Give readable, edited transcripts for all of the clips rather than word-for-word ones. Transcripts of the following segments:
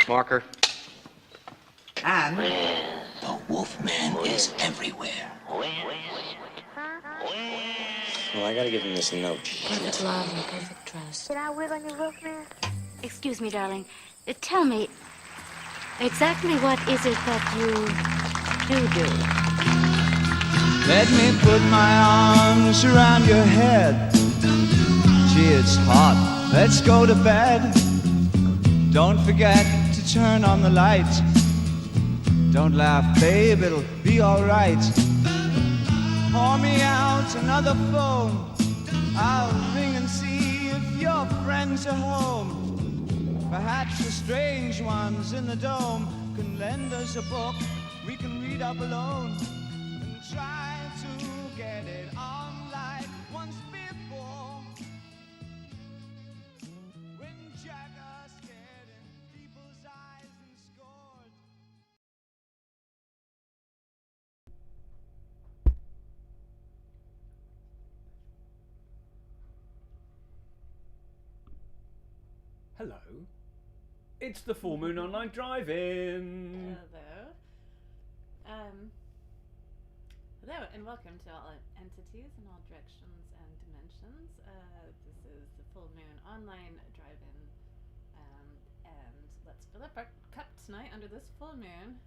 Marker. And the Wolfman is everywhere. Well, I gotta give him this note. Perfect love and perfect trust. Can I wait on your Wolfman? Excuse me, darling. Tell me, exactly what is it that you do? Let me put my arms around your head. Gee, it's hot. Let's go to bed. Don't forget to turn on the light. Don't laugh, babe, it'll be alright. Pour me out another phone. I'll ring and see if your friends are home. Perhaps the strange ones in the dome can lend us a book we can read up alone and try to get it on like once before. When Jagger stared in people's eyes and scored. Hello. It's the Full Moon Online Drive-In. Hello, and welcome to all entities in all directions and dimensions. This is the Full Moon Online Drive-In, and let's fill up our cup tonight under this full moon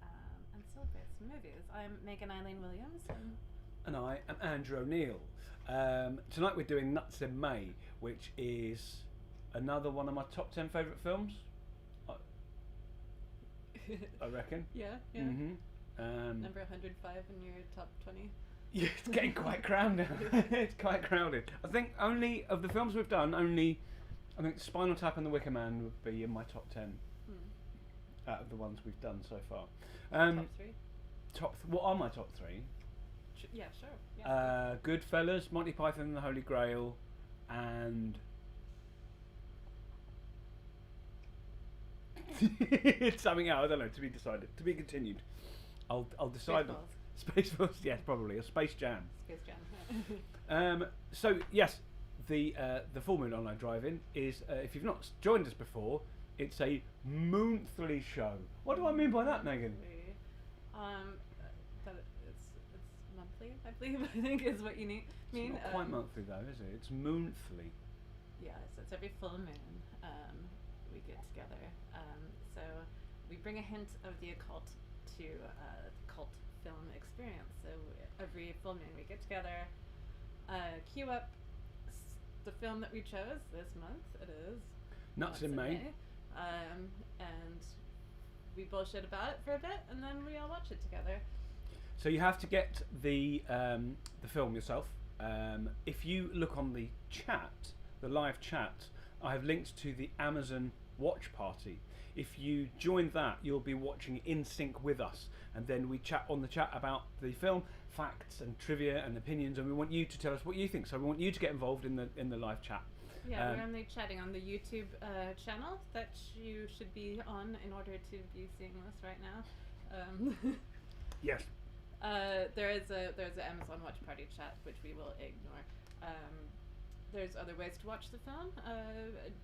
and celebrate some movies. I'm Megan Aileen Williams, And I am Andrew O'Neill. Tonight we're doing Nuts in May, which is another one of my top 10 favourite films. I reckon. Yeah. Mm-hmm. Number 105 in your top 20. Yeah, it's getting quite crowded now. It's quite crowded. I think only of the films we've done, I think Spinal Tap and The Wicker Man would be in my top 10 out of the ones we've done so far. Top 3? What are my top 3? Yeah, sure. Yeah. Goodfellas, Monty Python and the Holy Grail, and it's something else. I don't know. To be decided. To be continued. I'll decide. Spaceballs. Yes, probably a Space Jam. Space Jam. So yes, the Full Moon Online Drive-In is. If you've not joined us before, it's a monthly show. What do I mean by that, Megan? That it's monthly, I believe. I think is what you mean. It's not quite monthly though, is it? It's monthly. Yeah, so it's every full moon. We get together. So we bring a hint of the occult to cult film experience. So every full moon we get together, queue up the film that we chose this month. It is Nuts in May. And we bullshit about it for a bit, and then we all watch it together. So you have to get the film yourself. If you look on the chat, the live chat, I have linked to the Amazon watch party. If you join that, you'll be watching in sync with us, and then we chat on the chat about the film, facts and trivia and opinions, and we want you to tell us what you think. So we want you to get involved in the live chat. Yeah, we're only chatting on the YouTube channel that you should be on in order to be seeing this right now. Yes. There's an Amazon Watch Party chat, which we will ignore. There's other ways to watch the film.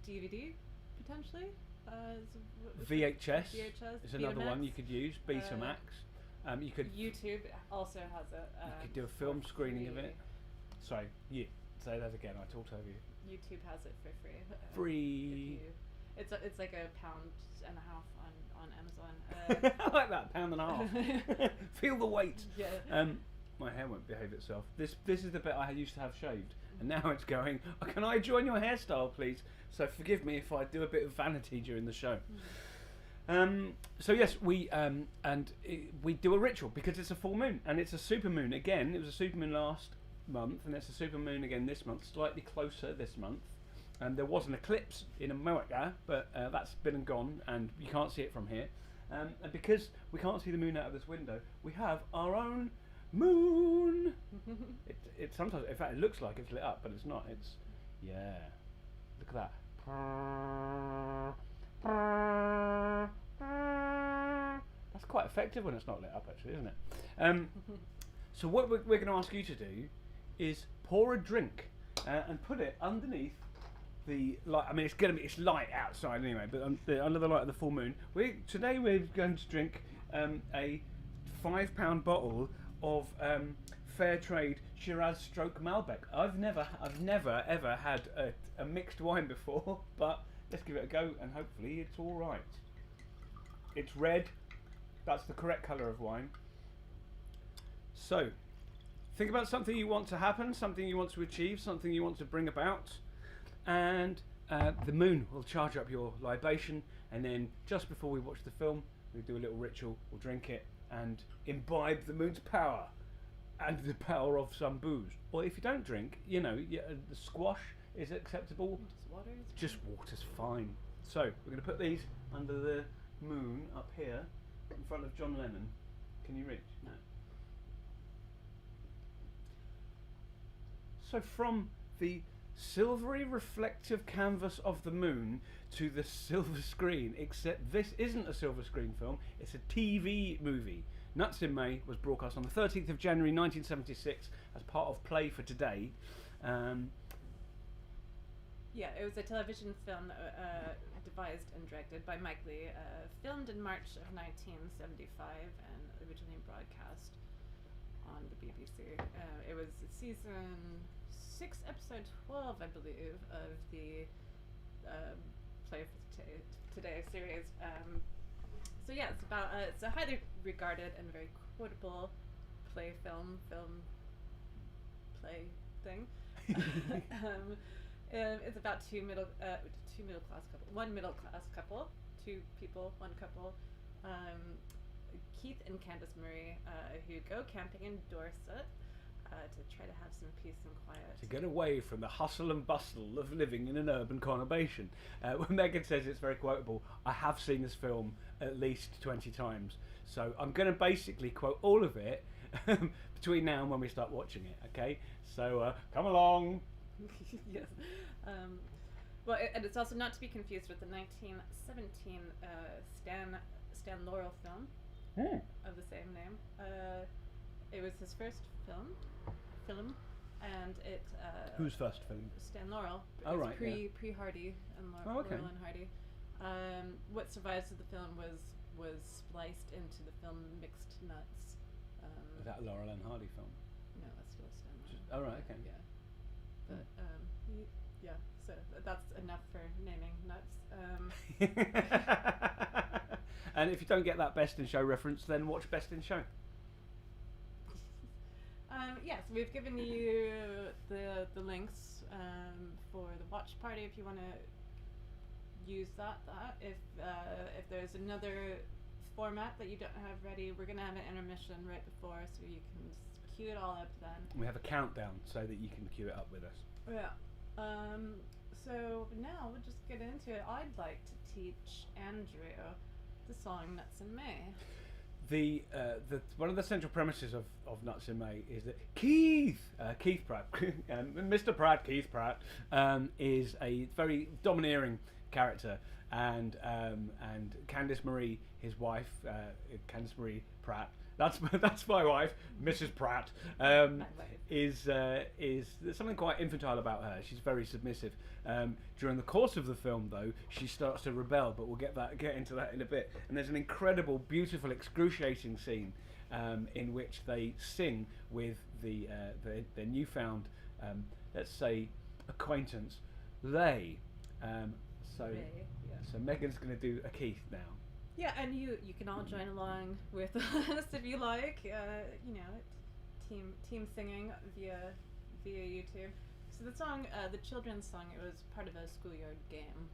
DVD, potentially. VHS is another Betamax. one you could use. Betamax. You could. YouTube also has it. You could do a film screening of it. Sorry, say that again. I talked over you. YouTube has it for free. Free. It's like £1.50 on Amazon. I like that, £1.50. Feel the weight. Yeah. My hair won't behave itself. This is the bit I used to have shaved, and now it's going. Oh, can I join your hairstyle, please? So forgive me if I do a bit of vanity during the show. So yes, we do a ritual because it's a full moon and it's a super moon again. It was a super moon last month, and it's a super moon again this month. Slightly closer this month. And there was an eclipse in America, but that's been and gone, and you can't see it from here. And because we can't see the moon out of this window, we have our own moon. It sometimes, in fact, it looks like it's lit up, but it's not. It's look at that. That's quite effective when it's not lit up, actually, isn't it? So what we're going to ask you to do is pour a drink and put it underneath the light. I mean, it's light outside anyway, but under the light of the full moon. Today we're going to drink a £5 bottle of fair trade Shiraz stroke Malbec. I've never ever had a mixed wine before, but let's give it a go and hopefully it's all right. It's red. That's the correct colour of wine. So, think about something you want to happen, something you want to achieve, something you want to bring about, and the moon will charge up your libation, and then just before we watch the film, we do a little ritual, we'll drink it and imbibe the moon's power and the power of some booze. Or if you don't drink, the squash is acceptable. Just water's fine. So we're going to put these under the moon up here in front of John Lennon. Can you reach? No. So from the silvery reflective canvas of the moon to the silver screen, except this isn't a silver screen film, it's a TV movie. Nuts in May was broadcast on the 13th of January 1976 as part of Play for Today. Yeah, it was a television film devised and directed by Mike Leigh, filmed in March of 1975 and originally broadcast on the BBC. It was season 6, episode 12, I believe, of the Play for Today series. So yeah, it's a highly regarded and very quotable play thing. It's about one middle class couple, two people, one couple, Keith and Candace Murray, who go camping in Dorset to try to have some peace and quiet. To get away from the hustle and bustle of living in an urban conurbation. When Megan says it's very quotable, I have seen this film at least 20 times. So I'm going to basically quote all of it between now and when we start watching it, okay? So come along. Yes. Well, and it's also not to be confused with the 1917 Stan Laurel film of the same name. It was his first film, and it. Whose first film? Stan Laurel. Oh, right. Pre Hardy and Laurel, okay. Laurel and Hardy. What survives of the film was spliced into the film Mixed Nuts. Is that a Laurel and Hardy film? No, that's still Stan Laurel. Oh, right, okay. Yeah. But yeah, so that's enough for naming nuts. And if you don't get that Best in Show reference, then watch Best in Show. Yes, we've given you the links for the watch party if you want to use that. If there's another format that you don't have ready, we're going to have an intermission right before, so you can cue it all up then. We have a countdown so that you can cue it up with us. Yeah. So now we'll just get into it. I'd like to teach Andrew the song Nuts in May. The one of the central premises of Nuts in May is that Keith Pratt, Mr. Pratt, Keith Pratt, is a very domineering character, and Candace Marie, his wife, Candace Marie Pratt. That's my wife, Mrs. Pratt. Is there's something quite infantile about her. She's very submissive. During the course of the film, though, she starts to rebel, but we'll get into that in a bit. And there's an incredible, beautiful, excruciating scene in which they sing with their newfound, let's say, acquaintance, Lay. So Megan's going to do a Keith now. Yeah, and you can all join along with us if you like. Team singing via YouTube. So the song, the children's song, it was part of a schoolyard game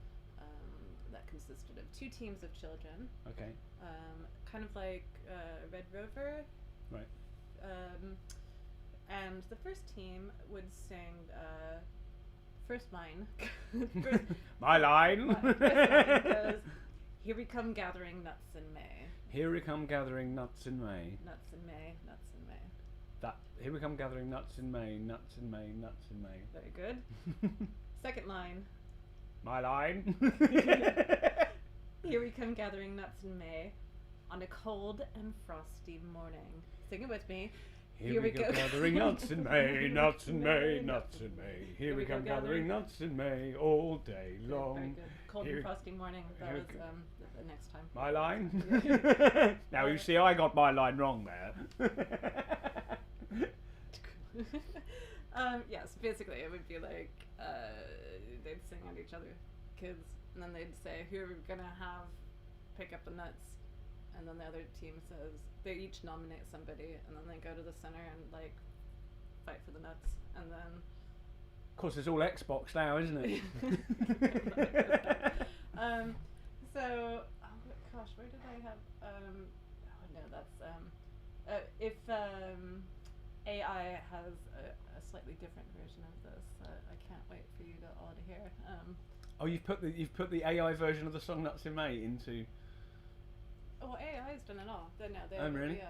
that consisted of two teams of children. Okay. Kind of like Red Rover. Right. And the first team would sing first line. My line. First line goes, "Here we come gathering nuts in May." Here we come gathering nuts in May. Nuts in May, nuts in May. Here we come gathering nuts in May, nuts in May, nuts in May. Very good. Second line. My line. Here we come gathering nuts in May on a cold and frosty morning. Sing it with me. Here we go gathering nuts in May, nuts in May, nuts in May. Here we come gathering nuts in May all day long. Very good. Cold Here- and frosty morning. That here was we go. the next time. My line? Now you see I got my line wrong there. Yes, basically it would be like they'd sing at each other, kids, and then they'd say who are we gonna have pick up the nuts, and then the other team says they each nominate somebody, and then they go to the center and like fight for the nuts, and then Of course, it's all Xbox now, isn't it? So oh gosh, where did I have oh no, that's if AI has a slightly different version of this, I can't wait for you to all to hear. Oh, you've put the AI version of the song Nuts in May into. Oh, AI's done it all. They know. They Oh, really? Yeah,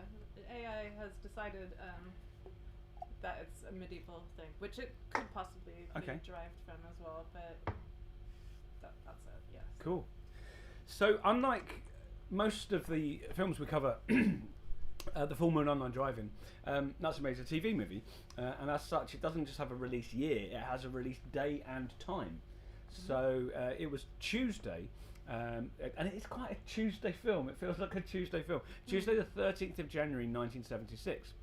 AI has decided that it's a medieval thing, which it could possibly Okay. be derived from as well, but that's it. Yes. Cool. So, unlike most of the films we cover, the Full Moon Online Drive-In, Nuts and May is a TV movie, and as such, it doesn't just have a release year; it has a release day and time. So it was Tuesday, and it's quite a Tuesday film. It feels like a Tuesday film. Tuesday, the 13th of January, 1976.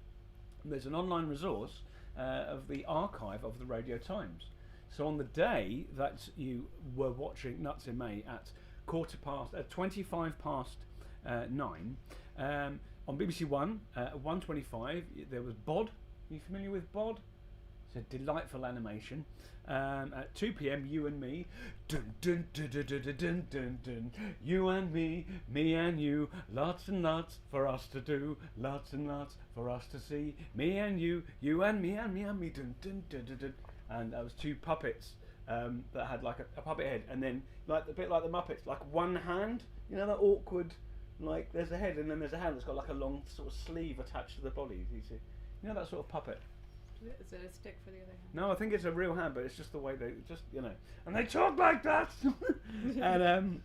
There's an online resource of the archive of the Radio Times. So on the day that you were watching Nuts in May at 25 past 9, on BBC One, at 1:25, there was Bod. Are you familiar with Bod? It's a delightful animation. At 2 p.m, You and Me, dun dun dun dun dun dun dun dun. You and me and you, lots and lots for us to do, lots and lots for us to see. Me and you and me and me and me, dun dun dun dun dun. And that was two puppets that had like a puppet head, and then like a bit like the Muppets, like one hand. You know that awkward, like there's a head and then there's a hand that's got like a long sort of sleeve attached to the body. You see, you know that sort of puppet. Is it a stick for the other hand? No, I think it's a real hand, but it's just the way they and they talk like that. And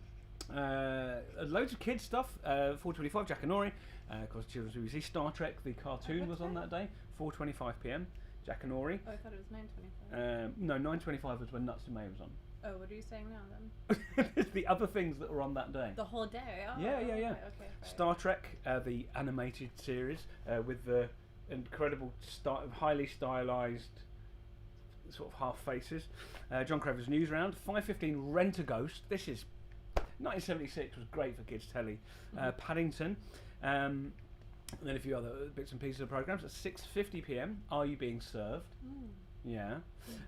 loads of kids stuff. 4:25, Jack and Ori, of course, children's BBC. Star Trek, the cartoon was on that day. 4:25 p.m. Jack and Ori. Oh, I thought it was 9:25. No, 9:25 was when Nuts and May was on. Oh, what are you saying now then? It's the other things that were on that day. The whole day. Oh, Yeah. Okay. Right. Star Trek, the animated series with the incredible, highly stylized sort of half faces. John Craver's News Round. 5:15, Rent a Ghost. This is 1976 was great for kids telly. Paddington. And then a few other bits and pieces of programs. At 6:50 p.m, Are You Being Served? Yeah.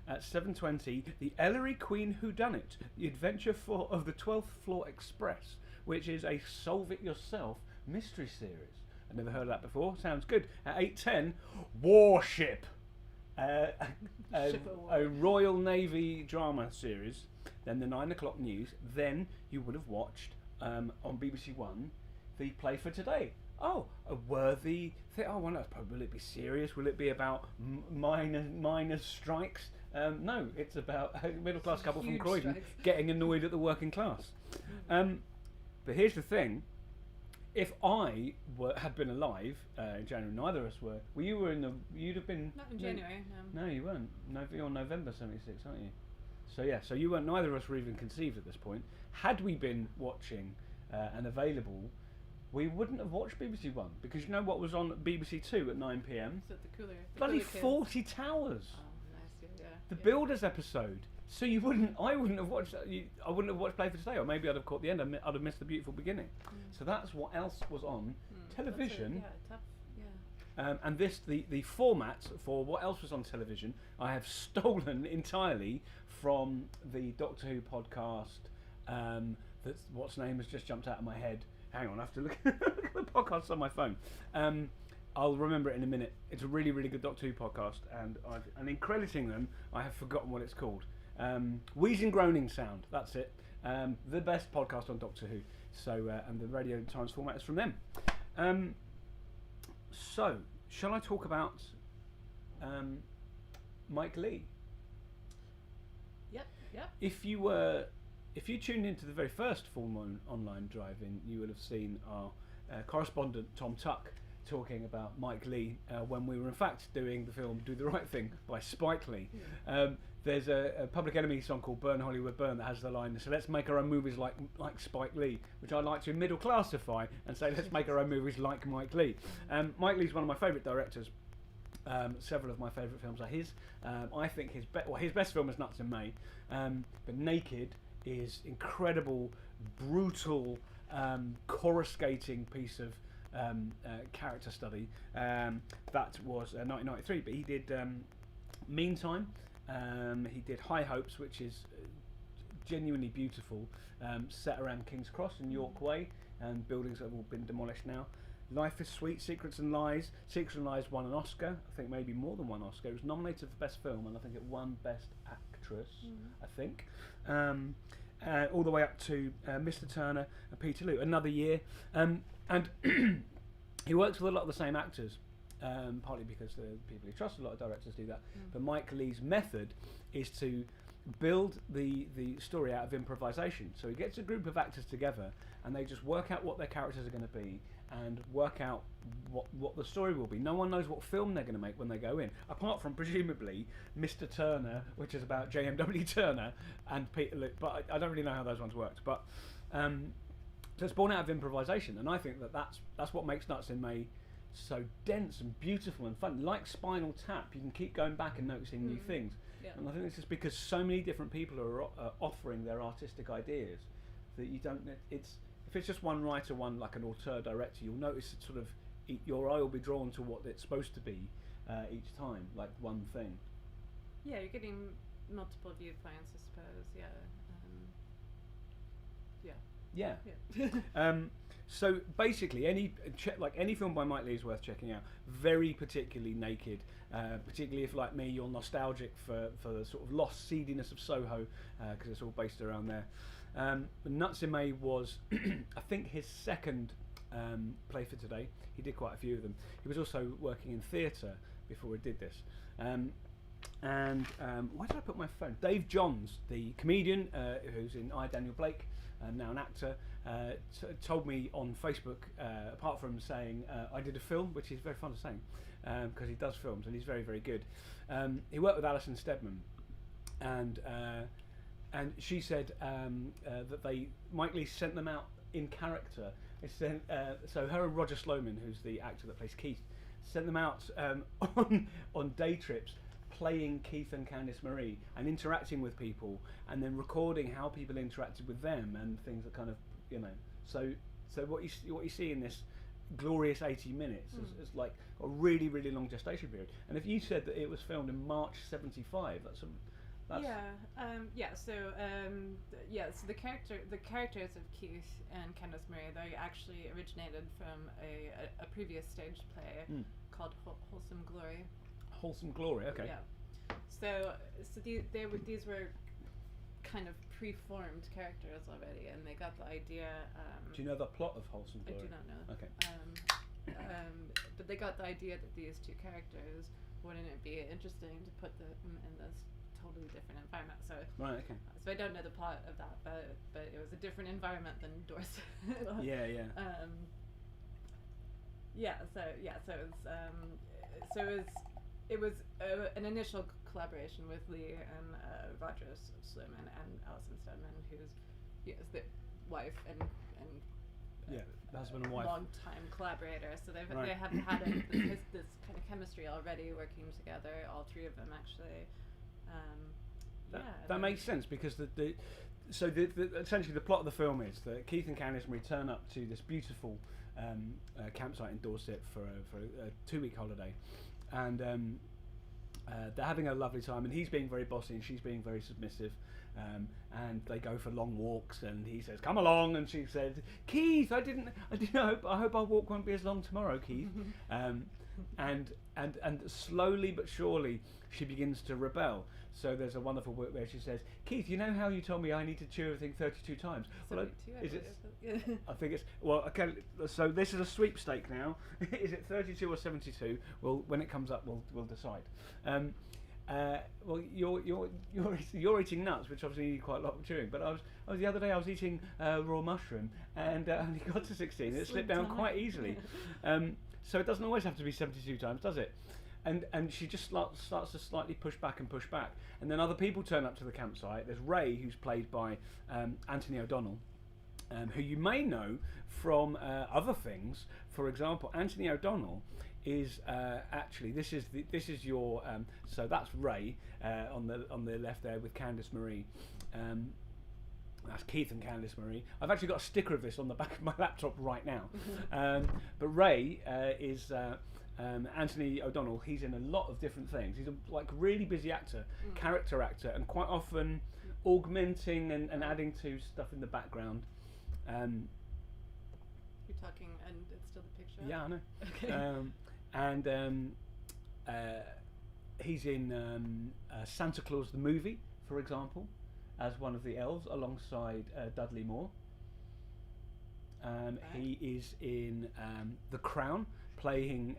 At 7:20, The Ellery Queen Whodunit, The Adventure of the 12th Floor Express, which is a solve it yourself mystery series. I've never heard of that before. Sounds good. At 8:10, Warship, a Royal Navy drama series. Then the 9 o'clock news. Then you would have watched on BBC One the Play for Today. Oh, a worthy thing. Oh, well, that's probably. Will it be serious? Will it be about miners' strikes? No, it's about a middle-class couple from Huge Croydon strikes. getting annoyed at the working class. But here's the thing. If I had been alive in January, neither of us were. Well, you were you'd have been. Not in January, no. No, you weren't. You're November 76, aren't you? So yeah, so you weren't. Neither of us were even conceived at this point. Had we been watching and available, we wouldn't have watched BBC One, because you know what was on BBC Two at 9 p.m. So the cooler. Bloody Kids. 40 Towers. Oh, nice. Yeah. The Builders episode. So I wouldn't have watched. I wouldn't have watched Play for Today, or maybe I'd have caught the end. I'd have missed the beautiful beginning. So that's what else was on television. Tough. Yeah. And the format for what else was on television, I have stolen entirely from the Doctor Who podcast. That's what's name has just jumped out of my head. Hang on, I have to look at the podcast on my phone. I'll remember it in a minute. It's a really, really good Doctor Who podcast, and in crediting them, I have forgotten what it's called. Wheezing Groaning Sound, that's it. The best podcast on Doctor Who. So, and the Radio Times format is from them. So, shall I talk about Mike Lee? Yep. If you tuned into the very first Full Moon Online Drive-In, you would have seen our correspondent Tom Tuck talking about Mike Leigh when we were in fact doing the film Do the Right Thing by Spike Lee. There's a Public Enemy song called Burn Hollywood Burn that has the line, so let's make our own movies like Spike Lee, which I like to middle classify and say let's make our own movies like Mike Leigh. Mike Leigh's one of my favourite directors. Several of my favourite films are his. I think his best film is Nuts in May, but Naked is incredible, brutal, coruscating piece of character study. That was 1993, but he did Meantime. He did High Hopes, which is genuinely beautiful, set around King's Cross and York Way, and buildings that have all been demolished now. Life is Sweet, Secrets and Lies. Secrets and Lies won an Oscar, I think maybe more than one Oscar. It was nominated for Best Film, and I think it won Best Actress, I think. All the way up to Mr. Turner and Peter Lou, Another Year. And he works with a lot of the same actors. Partly because the people he trusts, a lot of directors do that. But Mike Leigh's method is to build the story out of improvisation. So he gets a group of actors together and they just work out what their characters are going to be and work out what the story will be. No one knows what film they're going to make when they go in, apart from presumably Mr. Turner, which is about JMW Turner and Peter Luke, but I don't really know how those ones worked. But so it's born out of improvisation, and I think that's what makes Nuts in May so dense and beautiful and fun. Like Spinal Tap, you can keep going back and noticing new things. Yeah. And I think it's just because so many different people are offering their artistic ideas that you don't. If it's just one writer, one like an auteur director, you'll notice it sort of your eye will be drawn to what it's supposed to be each time, like one thing. Yeah, you're getting multiple viewpoints, I suppose. Yeah. Yeah. So basically, any film by Mike Leigh is worth checking out. Very particularly Naked, particularly if, like me, you're nostalgic for the sort of lost seediness of Soho, because it's all based around there. Nuts in May was, I think, his second play for today. He did quite a few of them. He was also working in theatre before he did this. Where did I put my phone? Dave Johns, the comedian who's in I, Daniel Blake, now an actor, told me on Facebook, apart from saying I did a film, which he's very fond of saying, because he does films and he's very, very good. He worked with Alison Steadman, and she said that Mike Leigh sent them out in character. They sent, so her and Roger Sloman, who's the actor that plays Keith, sent them out on day trips, playing Keith and Candice Marie and interacting with people, and then recording how people interacted with them and things that kind of, so what you see in this glorious 80 minutes is like a really, really long gestation period. And if you said that it was filmed in March '75, that's So the characters of Keith and Candice Marie, they actually originated from a previous stage play called Wholesome Glory. Wholesome Glory, okay. Yeah. So these were kind of pre-formed characters already, and they got the idea. Do you know the plot of Wholesome Glory? I do not know. Okay. But they got the idea that these two characters, wouldn't it be interesting to put them in this totally different environment? So right, okay. So I don't know the plot of that, but it was a different environment than Dorset. Yeah. It was an initial collaboration with Lee and Roger Sloman and Alison Steadman, who's the wife and the husband and wife, long-time collaborator. So they have had this kind of chemistry already working together. All three of them actually. That makes sense, because essentially the plot of the film is that Keith and Candice Marie turn up to this beautiful campsite in Dorset for a 2-week holiday, and they're having a lovely time, and he's being very bossy and she's being very submissive, and they go for long walks, and he says, "Come along," and she said, "Keith, I hope our walk won't be as long tomorrow, Keith." And slowly but surely she begins to rebel. So there's a wonderful bit where she says, "Keith, you know how you told me I need to chew everything 32 times? Well, is it? I think it's okay. So this is a sweepstake now. Is it 32 or 72? Well, when it comes up, we'll decide. Well, you're eating nuts, which obviously you need quite a lot of chewing. But I was the other day I was eating raw mushroom, and only got to 16. It slipped down quite easily. So it doesn't always have to be 72 times, does it? And she just starts to slightly push back, and then other people turn up to the campsite. There's Ray, who's played by Anthony O'Donnell, who you may know from other things. For example, Anthony O'Donnell is actually this is your so that's Ray on the left there with Candice Marie. That's Keith and Candice Marie. I've actually got a sticker of this on the back of my laptop right now. But Ray is Anthony O'Donnell. He's in a lot of different things. He's a really busy actor, character actor, and quite often augmenting and adding to stuff in the background. You're talking, and it's still the picture? Yeah, I know. Okay. He's in Santa Claus the movie, for example, as one of the elves alongside Dudley Moore. He is in The Crown, playing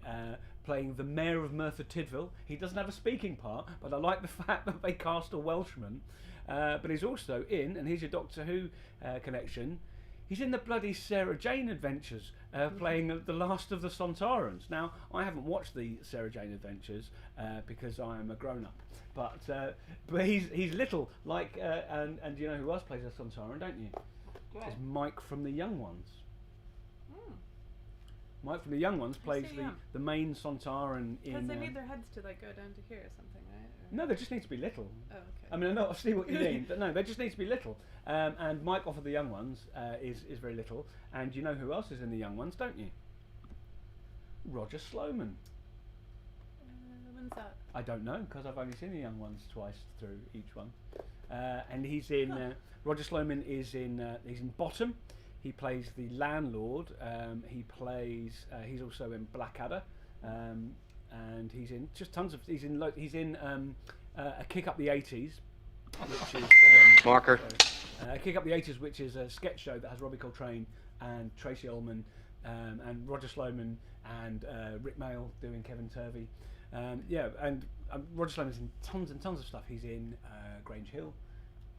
the mayor of Merthyr Tydfil. He doesn't have a speaking part, but I like the fact that they cast a Welshman. But he's also in, and here's your Doctor Who connection, he's in the bloody Sarah Jane Adventures, playing the last of the Sontarans. Now, I haven't watched the Sarah Jane Adventures because I am a grown-up, but he's little, and you know who else plays a Sontaran, don't you? It's Mike from The Young Ones. Mike from The Young Ones plays the main Sontaran in... Because they need their heads to go down to here or something, right? Or... No, they just need to be little. Oh, okay. I mean, I know, I see what you mean, but no, they just need to be little. And Mike off of The Young Ones is very little. And you know who else is in The Young Ones, don't you? Roger Sloman. When's that? I don't know, because I've only seen The Young Ones twice through each one. And he's in... Roger Sloman is in... he's in Bottom. He plays the landlord. He plays... he's also in Blackadder. And he's in just tons of... He's in a Kick Up the 80s, which is... Marker. Kick Up the 80s, which is a sketch show that has Robbie Coltrane and Tracy Ullman and Roger Sloman and Rick Mail doing Kevin Turvey. And Roger Sloman's in tons and tons of stuff. He's in Grange Hill.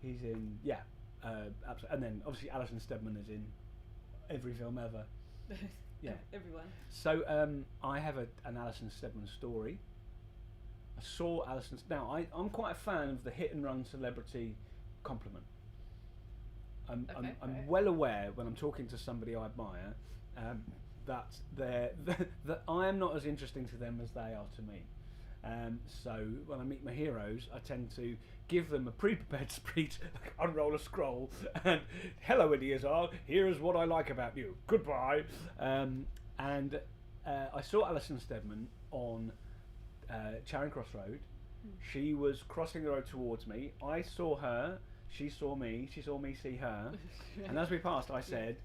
He's in... absolutely. And then obviously Alison Steadman is in every film ever. Yeah. Everyone. So I have an Alison Steadman story. I saw Alison's... Now, I'm quite a fan of the hit and run celebrity compliment. I'm well aware when I'm talking to somebody I admire that that I am not as interesting to them as they are to me. So when I meet my heroes, I tend to give them a pre-prepared speech, unroll a scroll, and hello Eleazar, here's what I like about you. Goodbye. I saw Alison Steadman on Charing Cross Road. She was crossing the road towards me. I saw her. She saw me. She saw me see her. And as we passed, I said,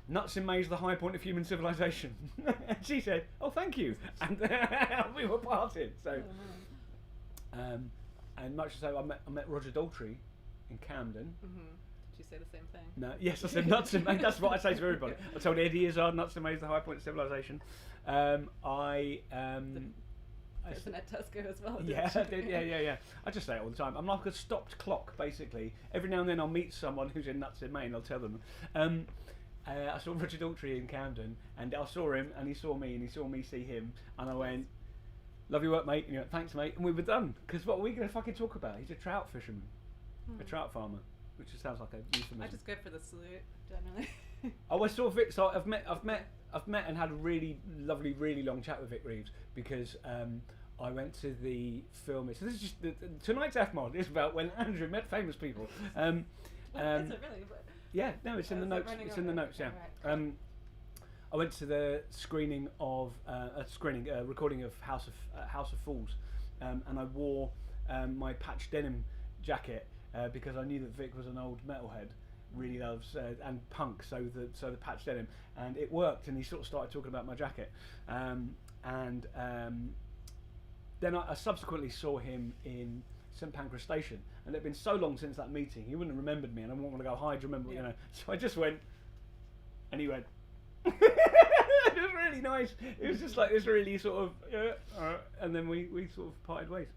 "Nuts in May's the high point of human civilization." And she said, "Oh, thank you." And we were parted. So, and much as so, I met Roger Daltrey in Camden. Mm-hmm. Did you say the same thing? No. Yes, I said nuts in May. That's what I say to everybody. I told Eddie Izzard, "Nuts in May's the high point of civilization." Person at Tesco as well. Yeah, I did, yeah. I just say it all the time. I'm like a stopped clock, basically. Every now and then I'll meet someone who's in Nuts in May and I'll tell them. I saw Roger Daltrey in Camden, and I saw him, and he saw me, and he saw me see him, and I went, "Love your work, mate." And he went, "Thanks, mate." And we were done. Because what are we going to fucking talk about? He's a trout fisherman, a trout farmer, which just sounds like a euphemism. I just go for the salute generally. Oh, I saw Vic. So I've met and had a really lovely, really long chat with Vic Reeves because I went to the film. So this is just tonight's FMOD is about when Andrew met famous people. Is it really? Yeah, no, it's in the notes. It's in the notes. Yeah. Right. I went to the screening of a recording of House of Fools, and I wore my patch denim jacket because I knew that Vic was an old metalhead, really loves and punk, so the patch denim, and it worked. And he sort of started talking about my jacket, then I subsequently saw him in St Pancras Station, and it had been so long since that meeting, he wouldn't have remembered me, and I wouldn't want to go, "Hi, do you remember?" You know. So I just went, and he went. It was really nice. It was just like this really sort of, and then we sort of parted ways.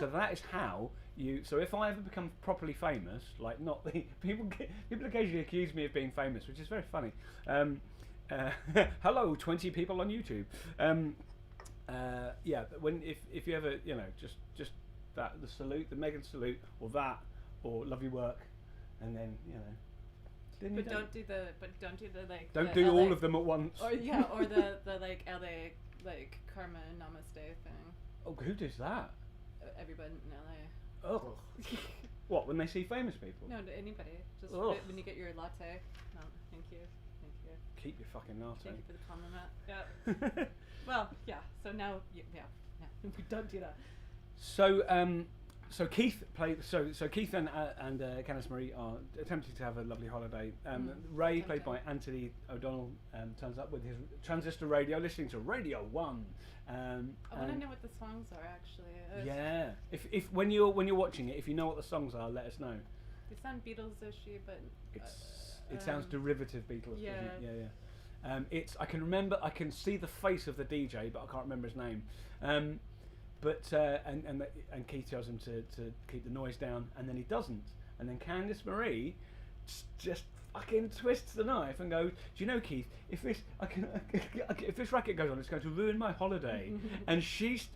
So that is how you. So if I ever become properly famous, like not the people occasionally accuse me of being famous, which is very funny. Hello, 20 people on YouTube. Yeah, when if you ever just that the salute, the Megan salute, or that, or love your work, and then Then But don't do the like. Don't the do LA, all of them at once. Or or the like LA like karma namaste thing. Oh, who does that? Everybody in LA. Oh. What, when they see famous people? No, anybody. Just Ugh. when you get your latte. No, thank you. Keep your fucking latte. Thank you for the compliment. Yeah. Well, yeah. So now, yeah. We don't do that. So Keith played. So Keith and Candice Marie are attempting to have a lovely holiday. Ray, played by Anthony O'Donnell, turns up with his transistor radio, listening to Radio 1. I want to know what the songs are actually. Yeah. If when you're watching it, if you know what the songs are, let us know. They sound Beatles-ish, but It sounds derivative Beatles. Yeah. Doesn't it? Yeah. I can see the face of the DJ, but I can't remember his name. But and Keith tells him to keep the noise down, and then he doesn't. And then Candice Marie just fucking twists the knife and goes, "Do you know, Keith? If this racket goes on, it's going to ruin my holiday." and she's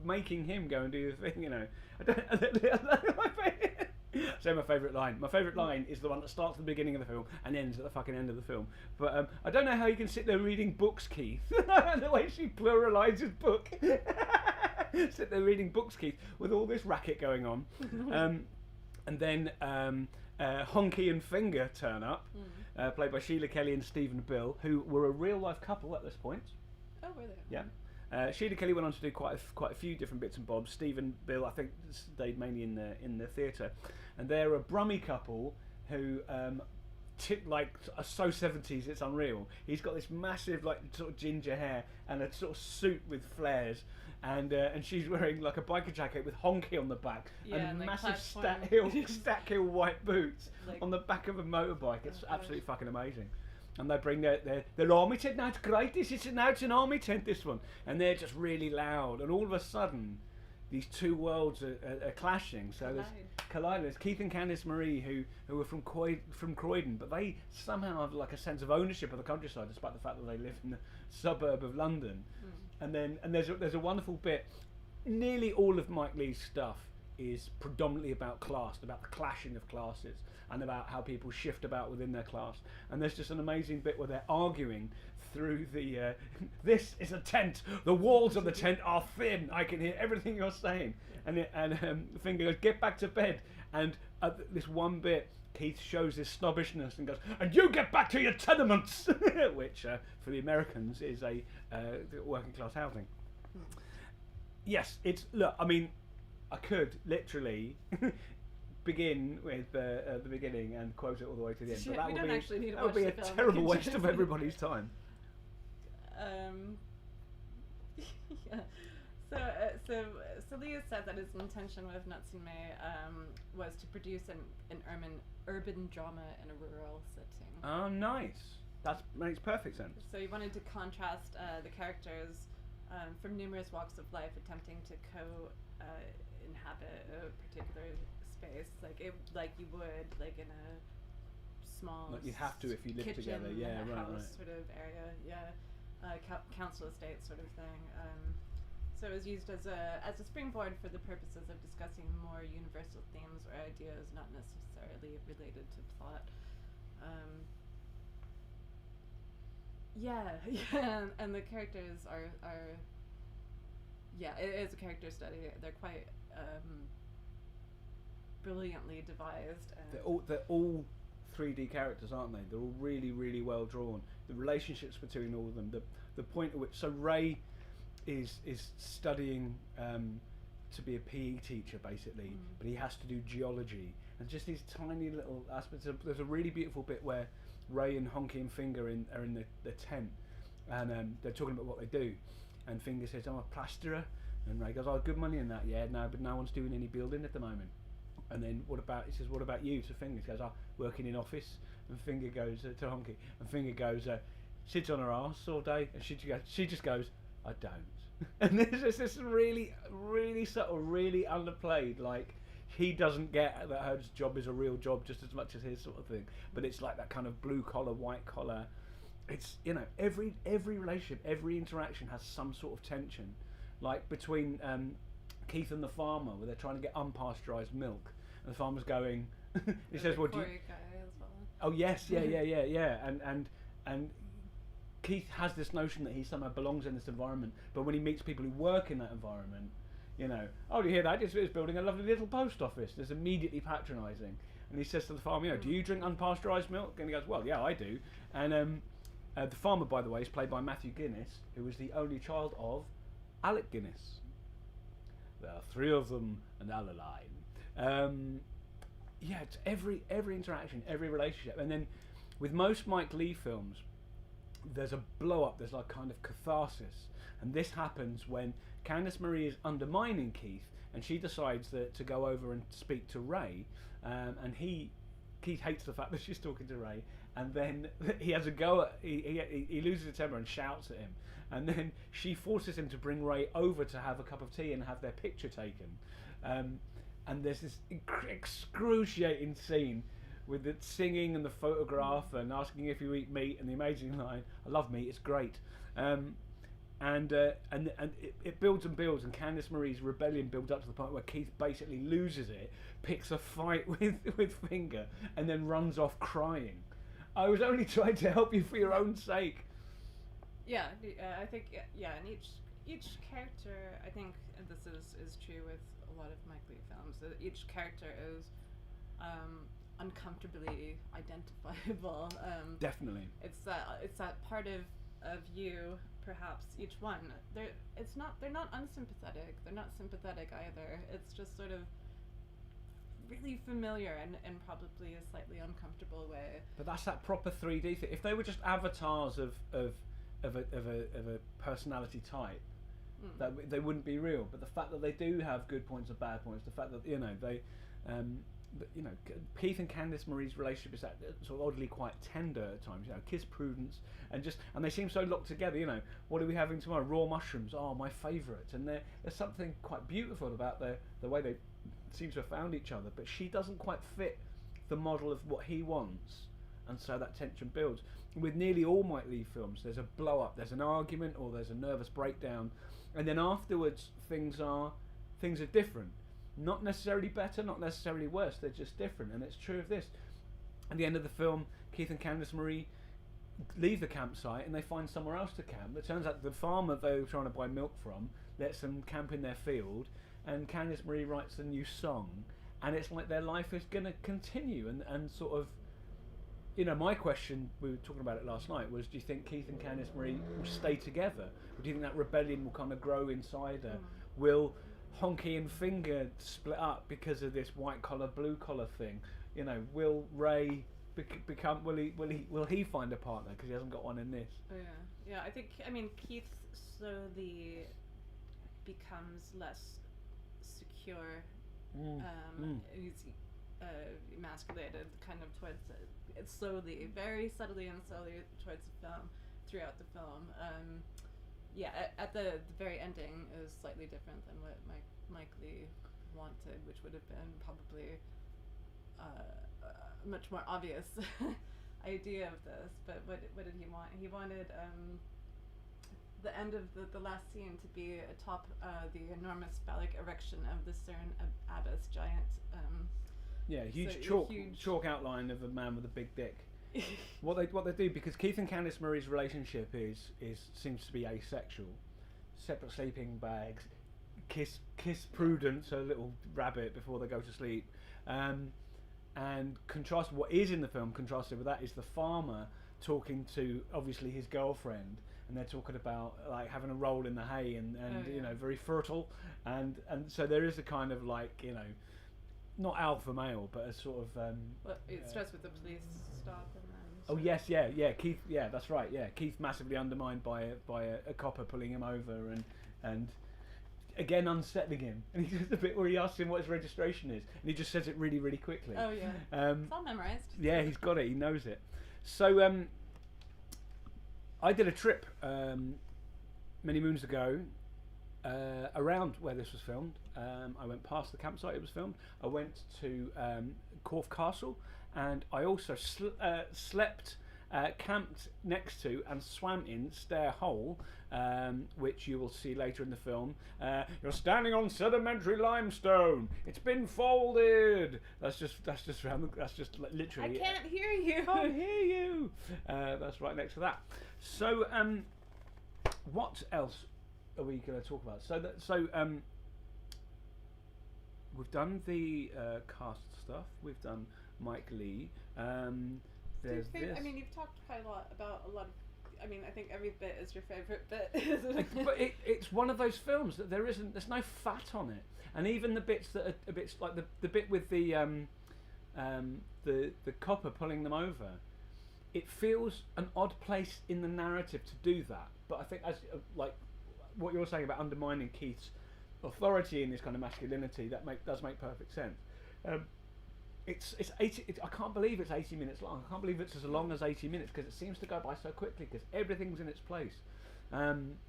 making him go and do the thing. So my favourite line. My favourite line is the one that starts at the beginning of the film and ends at the fucking end of the film. But I don't know how you can sit there reading books, Keith. The way she pluralises book. Sit there reading books, Keith, with all this racket going on. And then Honky and Finger turn up, played by Sheila Kelly and Stephen Bill, who were a real life couple at this point. Oh, were they? Yeah. Sheila Kelly went on to do quite a few different bits and bobs. Stephen Bill, I think, stayed mainly in the theatre, and they're a Brummie couple who are so 70s it's unreal. He's got this massive sort of ginger hair and a sort of suit with flares, and she's wearing like a biker jacket with Honky on the back and massive Stack Hill white boots on the back of a motorbike. It's absolutely fucking amazing. And they bring their army tent. Now it's great. It's an army tent. This one, and they're just really loud. And all of a sudden, these two worlds are clashing. So there's collide. There's Keith and Candice Marie who are from Croydon, but they somehow have like a sense of ownership of the countryside, despite the fact that they live in the suburb of London. And there's a wonderful bit. Nearly all of Mike Leigh's stuff is predominantly about class, about the clashing of classes, and about how people shift about within their class. And there's just an amazing bit where they're arguing through the this is a tent, the walls of the tent are thin, I can hear everything you're saying. And Finger goes, get back to bed. And at this one bit, Keith shows his snobbishness and goes, and you get back to your tenements, which for the Americans is a working class housing. Yes, I could literally begin with the beginning and quote it all the way to the end, but that would be a terrible waste of everybody's time. Yeah. So Leah said that his intention with Nuts in May was to produce an urban drama in a rural setting. Oh, nice. That makes perfect sense. So he wanted to contrast the characters from numerous walks of life attempting to inhabit a particular space, like you would in a small. Like you'd have to if you lived kitchen together, yeah, in a right. house sort of area, yeah, council estate sort of thing. So it was used as a springboard for the purposes of discussing more universal themes or ideas, not necessarily related to plot. And the characters are it is a character study. They're quite brilliantly devised. They're all 3D characters, aren't they? They're all really, really well drawn. The relationships between all of them. The point at which Ray is studying to be a PE teacher basically, but he has to do geology, and just these tiny little aspects. There's a really beautiful bit where Ray and Honky and Finger are in the tent, and they're talking about what they do, and Finger says, I'm a plasterer, and Ray goes, oh, good money in that, yeah, no, but no one's doing any building at the moment. And then he says, what about you, to Finger? He goes, oh, working in office. And Finger goes to Honky, and Finger goes, sits on her arse all day, and she just goes, I don't. And there's just this really, really subtle, really underplayed, like, he doesn't get that her job is a real job just as much as his sort of thing, but it's like that kind of blue collar, white collar it's every relationship, every interaction has some sort of tension, like between Keith and the farmer, where they're trying to get unpasteurized milk, and the farmer's going. He says, "Well, do you?" Guy as well. Oh yes, yeah, and Keith has this notion that he somehow belongs in this environment, but when he meets people who work in that environment, oh, do you hear that? It's building a lovely little post office. There's immediately patronising, and he says to the farmer, do you drink unpasteurised milk? And he goes, well, yeah, I do. And the farmer, by the way, is played by Matthew Guinness, who was the only child of Alec Guinness. There are 3 of them, and Aileen. Yeah, it's every interaction, every relationship, and then with most Mike Leigh films, there's a blow up. There's like kind of catharsis, and this happens when Candice Marie is undermining Keith, and she decides to go over and speak to Ray, and Keith hates the fact that she's talking to Ray, and then he has a go at he loses his temper and shouts at him, and then she forces him to bring Ray over to have a cup of tea and have their picture taken. And there's this excruciating scene with the singing and the photograph and asking if you eat meat and the amazing line, "I love meat, it's great." And it builds and builds, and Candice Marie's rebellion builds up to the point where Keith basically loses it, picks a fight with Finger, and then runs off crying. I was only trying to help you for your own sake. Yeah, I think and each character, I think, and this is true with a lot of Mike Leigh films, that each character is uncomfortably identifiable. Definitely. It's that part of you, perhaps each one. They're not unsympathetic. They're not sympathetic either. It's just sort of really familiar and probably a slightly uncomfortable way. But that's that proper 3D thing. If they were just avatars of a personality type, that they wouldn't be real. But the fact that they do have good points and bad points, the fact that they Keith and Candice Marie's relationship is sort of oddly quite tender at times. Kiss Prudence, and they seem so locked together. What are we having tomorrow? Raw mushrooms. Oh, my favourite. And there's something quite beautiful about the way they seem to have found each other. But she doesn't quite fit the model of what he wants, and so that tension builds. With nearly all Mike Leigh films, there's a blow up, there's an argument, or there's a nervous breakdown, and then afterwards things are different. Not necessarily better, not necessarily worse, they're just different, and it's true of this. At the end of the film, Keith and Candice Marie leave the campsite and they find somewhere else to camp. It turns out the farmer they were trying to buy milk from lets them camp in their field, and Candice Marie writes a new song, and it's like their life is going to continue, and sort of, my question, we were talking about it last night, was do you think Keith and Candice Marie will stay together? Or do you think that rebellion will kind of grow inside her? Will Honky and Finger split up because of this white collar, blue collar thing? Will Ray become? Will he find a partner because he hasn't got one in this? Yeah. I think Keith slowly becomes less secure. He's emasculated kind of towards it slowly, very subtly and slowly towards the film, throughout the film. At the very ending is slightly different than what Mike Leigh wanted, which would have been probably a much more obvious idea of this. But what did he want? He wanted the end of the last scene to be atop the enormous phallic erection of the Cern Abbas giant. Huge chalk outline of a man with a big dick. What they do, because Keith and Candice Marie's relationship seems to be asexual, separate sleeping bags, kiss Prudence, a little rabbit, before they go to sleep, and contrasted what is in the film. Contrasted with that is the farmer talking to obviously his girlfriend, and they're talking about like having a roll in the hay and very fertile, and so there is a kind of like not alpha male, but a sort of. It starts with the police stop and then. Oh yes, yeah. Keith, that's right. Yeah, Keith massively undermined by a copper pulling him over and again unsettling him. And he does the bit where he asks him what his registration is, and he just says it really, really quickly. Oh yeah. It's all memorized. Yeah, he's got it. He knows it. So I did a trip many moons ago. Around where this was filmed. I went past the campsite it was filmed. I went to Corfe Castle, and I also slept camped next to and swam in Stair Hole, which you will see later in the film. You're standing on sedimentary limestone. It's been folded. That's just literally. I can't hear you. Can't hear you. That's right next to that. So, what else are we going to talk about? We've done the cast stuff. We've done Mike Lee. There's this. I mean, you've talked quite a lot about a lot of. I mean, I think every bit is your favourite bit. But it's one of those films that there's no fat on it, and even the bits that are a bit like the bit with the copper pulling them over, it feels an odd place in the narrative to do that. But I think as like what you're saying about undermining Keith's authority in this kind of masculinity, does make perfect sense. It's 80. I can't believe it's 80 minutes long. I can't believe it's as long as 80 minutes because it seems to go by so quickly because everything's in its place. And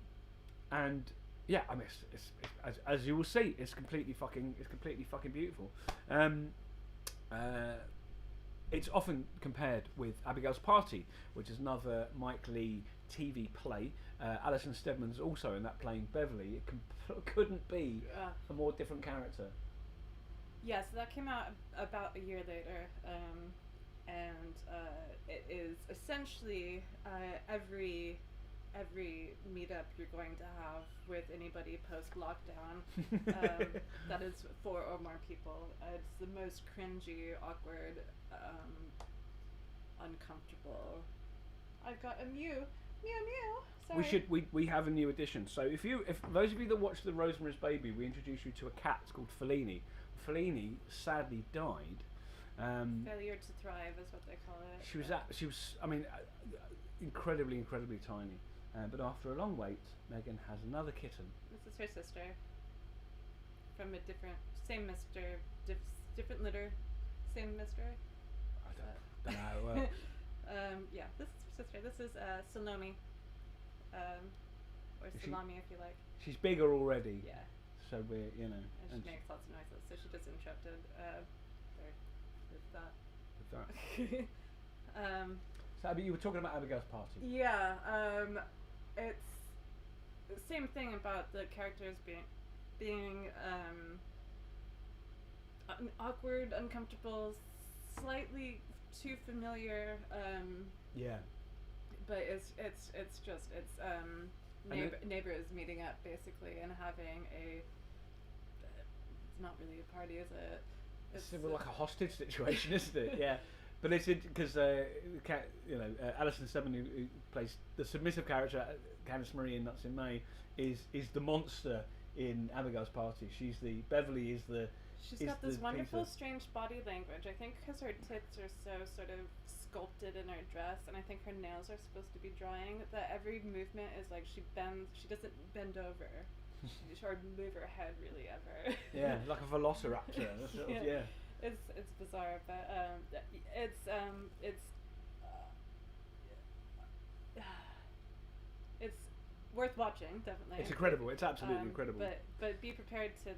yeah, I mean, it's as you will see, it's completely fucking beautiful. It's often compared with Abigail's Party, which is another Mike Lee TV play. Alison Steadman's also in that playing Beverly. It couldn't be a more different character. Yeah, so that came out about a year later, and it is essentially every meetup you're going to have with anybody post-lockdown that is 4 or more people. It's the most cringy, awkward, uncomfortable. I've got a mew. Sorry. We have a new addition. So if those of you that watched The Rosemary's Baby, we introduced you to a cat called Fellini. Fellini sadly died. Failure to thrive is what they call it. She was I mean incredibly tiny. But after a long wait, Megan has another kitten. This is her sister. From a same mister, different litter, same mister. I don't know. Yeah, this is her sister. This is Salome, or Salami if you like. She's bigger already. Yeah. So we're, And she makes lots of noises, so she just interrupted with that. So Abby, you were talking about Abigail's Party. Yeah, it's the same thing about the characters being awkward, uncomfortable, slightly too familiar. Yeah. But it's neighbors meeting up basically and having a. It's not really a party, is it? It's like a hostage situation, isn't it? Yeah. But it's because Alison Steadman, who plays the submissive character Candice Marie in Nuts in May, is the monster in Abigail's Party. Beverly is the. She's got this wonderful, strange body language. I think because her tits are so sort of sculpted in her dress, and I think her nails are supposed to be drying. That every movement is like she bends. She doesn't bend over, or move her head really ever. Yeah, like a velociraptor. Yeah. It's bizarre, but it's worth watching, definitely. It's incredible. It's absolutely incredible. But be prepared to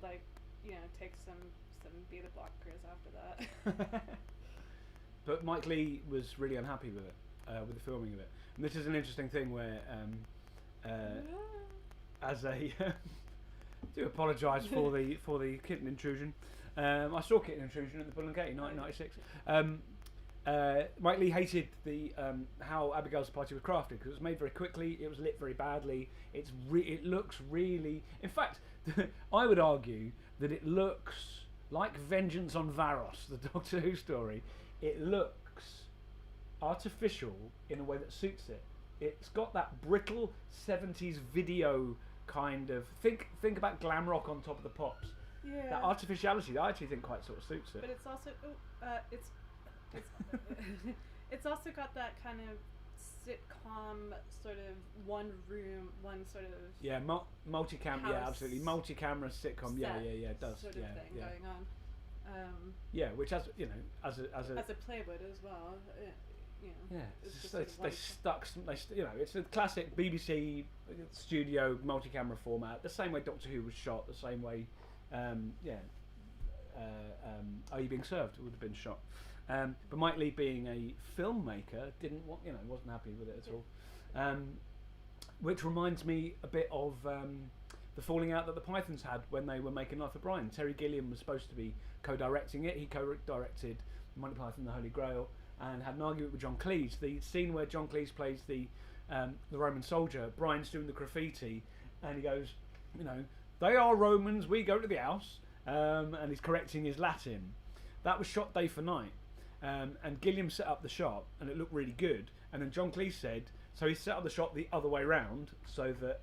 take some beta blockers after that. But Mike Lee was really unhappy with it, with the filming of it. And this is an interesting thing where, as a do apologise for the kitten intrusion. I saw Kitten Intrusion at the Bull and Gate in 1996. Mike Lee hated the how Abigail's Party was crafted because it was made very quickly. It was lit very badly. It looks really. In fact, I would argue that it looks like Vengeance on Varos, the Doctor Who story. It looks artificial in a way that suits it. It's got that brittle 70s video kind of think about glam rock on Top of the Pops. Yeah. That artificiality, I actually think quite sort of suits it. But it's also it's also got that kind of sitcom sort of one room, one sort of multi-cam, yeah, absolutely multi-camera sitcom, yeah, it does, sort of thing going on. Yeah, which as a play would as well. They stuck some. It's a classic BBC studio multi-camera format. The same way Doctor Who was shot. The same way, Are You Being Served would have been shot. But Mike Leigh, being a filmmaker, didn't want, wasn't happy with it at all. Which reminds me a bit of the falling out that the Pythons had when they were making Life of Brian. Terry Gilliam was supposed to be co-directing it. He co-directed Monty Python and the Holy Grail, and had an argument with John Cleese. The scene where John Cleese plays the Roman soldier, Brian's doing the graffiti, and he goes, they are Romans, we go to the house, and he's correcting his Latin. That was shot day for night, and Gilliam set up the shot, and it looked really good. And then John Cleese said, so he set up the shot the other way round, so that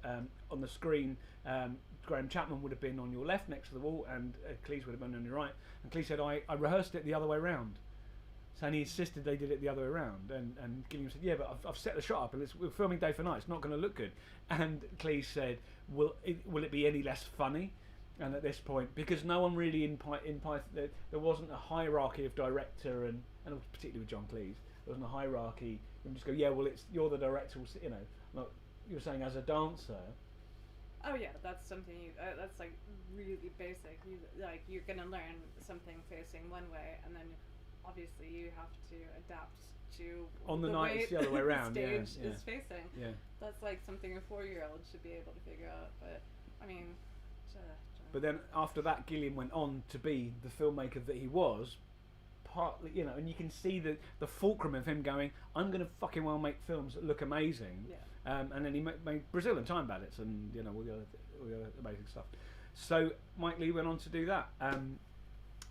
on the screen, Graham Chapman would have been on your left next to the wall, and Cleese would have been on your right. And Cleese said, I rehearsed it the other way round. So, and he insisted they did it the other way around. And Gilliam said, yeah, but I've set the shot up, and we're filming day for night. It's not going to look good. And Cleese said, will it be any less funny? And at this point, because no one really in Python, there wasn't a hierarchy of director, and particularly with John Cleese, there wasn't a hierarchy. You just go, yeah, well, you're the director. Like you were saying, as a dancer. Oh yeah, that's something. That's like really basic. You're gonna learn something facing one way, and then obviously you have to adapt to on the night it's the other way around. The stage yeah. is facing. Yeah. That's like something a 4-year-old should be able to figure out. But I mean. But then after that, Gilliam went on to be the filmmaker that he was. Partly, and you can see the fulcrum of him going, I'm going to fucking well make films that look amazing. Yeah. And then he made Brazil and Time Bandits and all the other amazing stuff. So Mike Leigh went on to do that.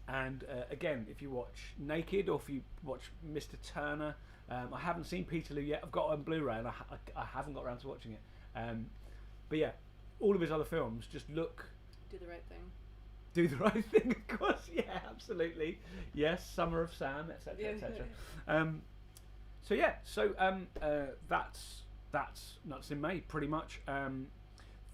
And again, if you watch Naked or if you watch Mr. Turner, I haven't seen Peterloo yet. I've got it on Blu-ray and I haven't got around to watching it. But yeah, all of his other films just look. Do the right thing. Do the right thing, of course. Yeah, absolutely. Yes, Summer of Sam, etc., etc. That's Nuts in May, pretty much. I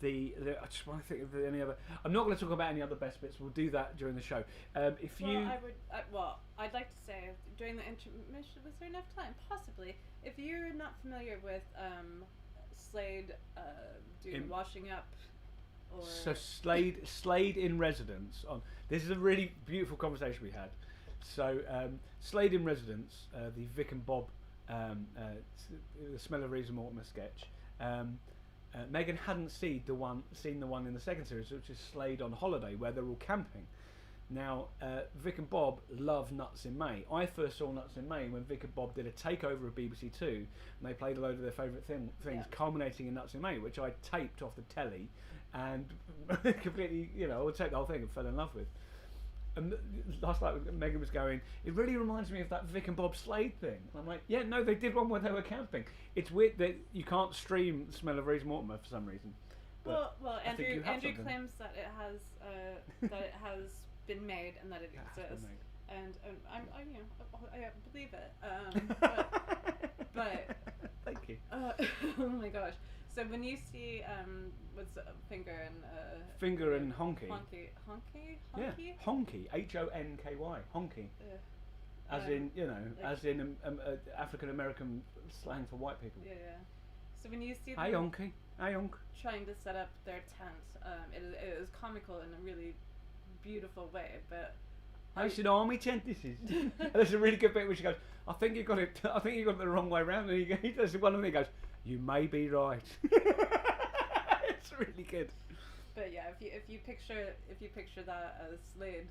just want to think of any other. I'm not going to talk about any other best bits. We'll do that during the show. I'd like to say during the intermission, was there enough time? Possibly. If you're not familiar with Slade doing washing up. So Slade in Residence. This is a really beautiful conversation we had. So Slade in Residence, the Vic and Bob, the Smell of Reason Mortimer sketch. Megan hadn't seen the one in the second series, which is Slade on Holiday, where they're all camping. Now Vic and Bob love Nuts in May. I first saw Nuts in May when Vic and Bob did a takeover of BBC Two, and they played a load of their favourite things, culminating in Nuts in May, which I taped off the telly. And completely, I would take the whole thing and fell in love with. And last night Megan was going, it really reminds me of that Vic and Bob Slade thing. And I'm like, yeah, no, they did one where they were camping. It's weird that you can't stream Smell of Reese Mortimer for some reason. Well, Andrew claims that it has been made and that it exists, and I believe it. But thank you. Oh my gosh. So when you see what's Finger and Honky. Honky? Yeah, Honky. Honky. Honky. As in African American slang for white people. Yeah. So when you see them Honky. trying to set up their tent, it is comical in a really beautiful way, but. It's an army tent. This is. There's a really good bit where she goes, I think you got it the wrong way around. And he does one of them. He goes, you may be right. It's really good. But yeah, if you picture that as Slade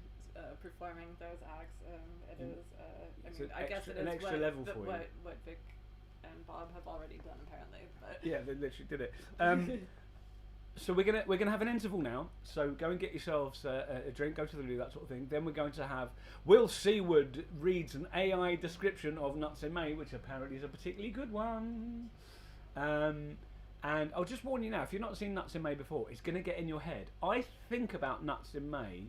performing those acts, I guess it is an extra level for what Vic and Bob have already done apparently. But yeah, they literally did it. So we're gonna have an interval now. So go and get yourselves a drink, go to the loo, that sort of thing. Then we're going to have Will Seaward reads an AI description of Nuts in May, which apparently is a particularly good one. And I'll just warn you now, if you've not seen Nuts in May before, it's going to get in your head. I think about Nuts in May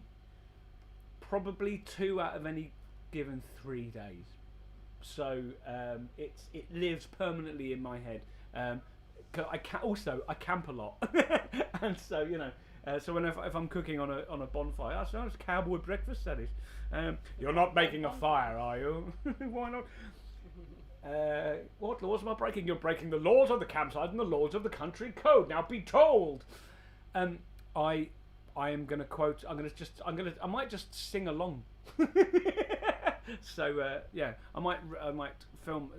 probably 2 out of any given 3 days. So it lives permanently in my head. I camp a lot, and so so if I'm cooking on a bonfire, I suppose cowboy breakfast that is. You're not making a fire, are you? Why not? What laws am I breaking? You're breaking the laws of the campsite and the laws of the country code. Now be told. I am going to quote. I might just sing along. So yeah, I might film,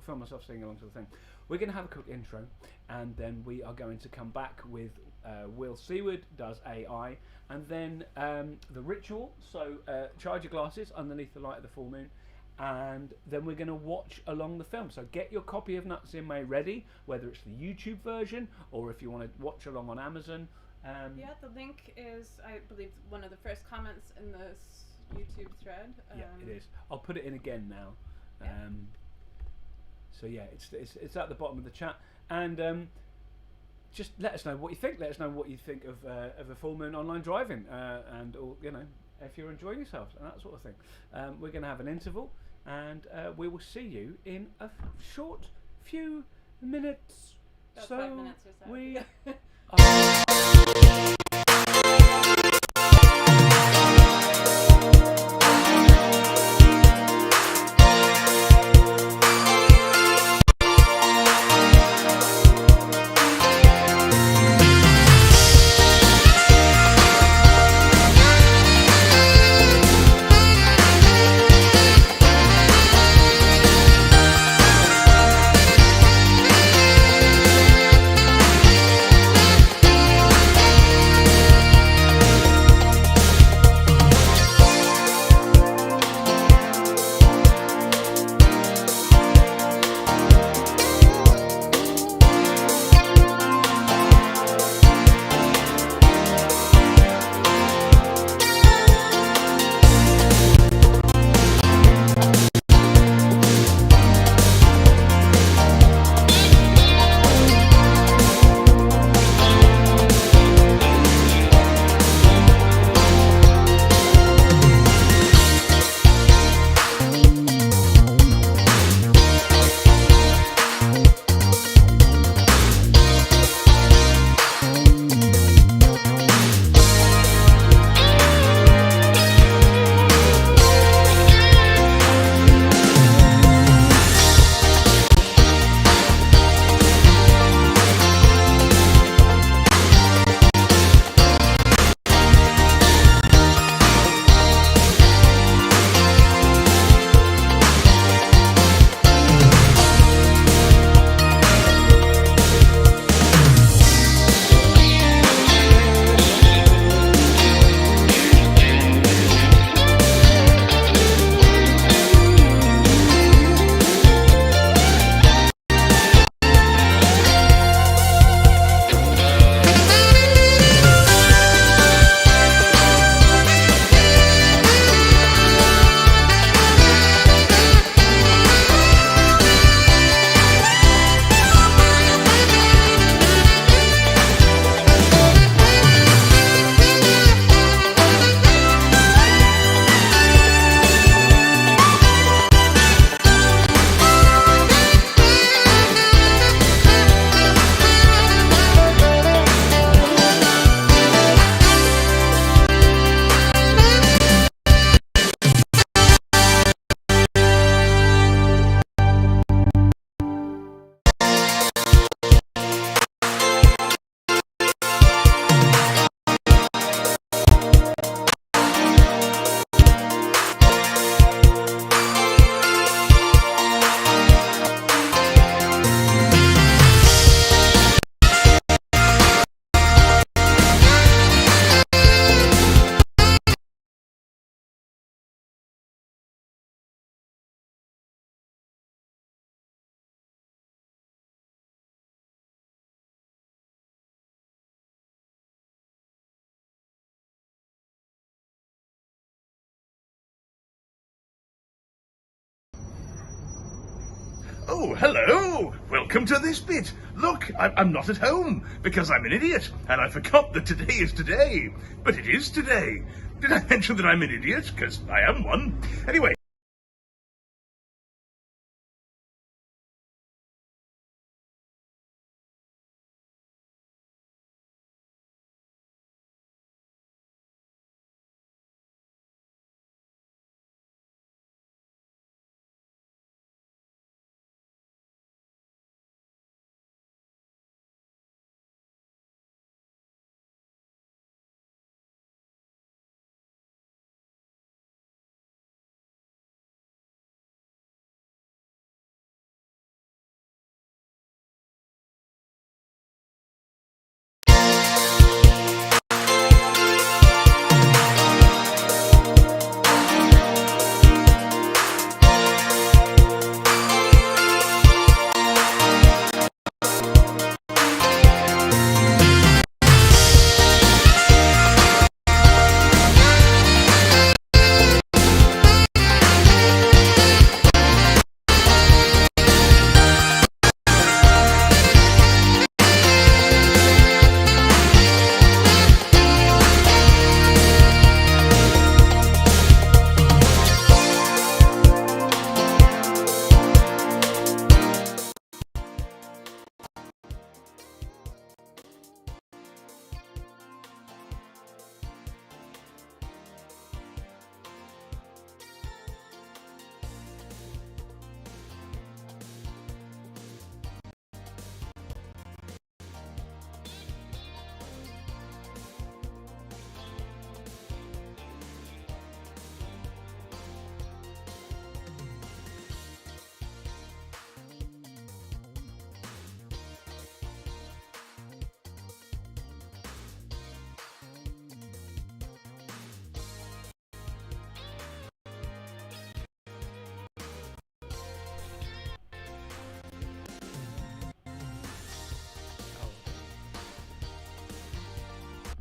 film myself singing along to the thing. We're going to have a quick intro, and then we are going to come back with Will Seward does AI, and then the ritual. So charge your glasses underneath the light of the full moon, and then we're going to watch along the film. So get your copy of Nuts in May ready, whether it's the YouTube version or if you want to watch along on Amazon. Yeah, the link is, I believe, one of the first comments in this YouTube thread. Yeah, it is. I'll put it in again now. Yeah. So yeah, it's at the bottom of the chat, and just let us know what you think. Let us know what you think of a full moon online driving, and or if you're enjoying yourselves and that sort of thing. We're going to have an interval, and we will see you in a short few minutes. About so 5 minutes or so. we. Oh, hello! Welcome to this bit. Look, I'm not at home because I'm an idiot and I forgot that today is today. But it is today. Did I mention that I'm an idiot? Because I am one. Anyway.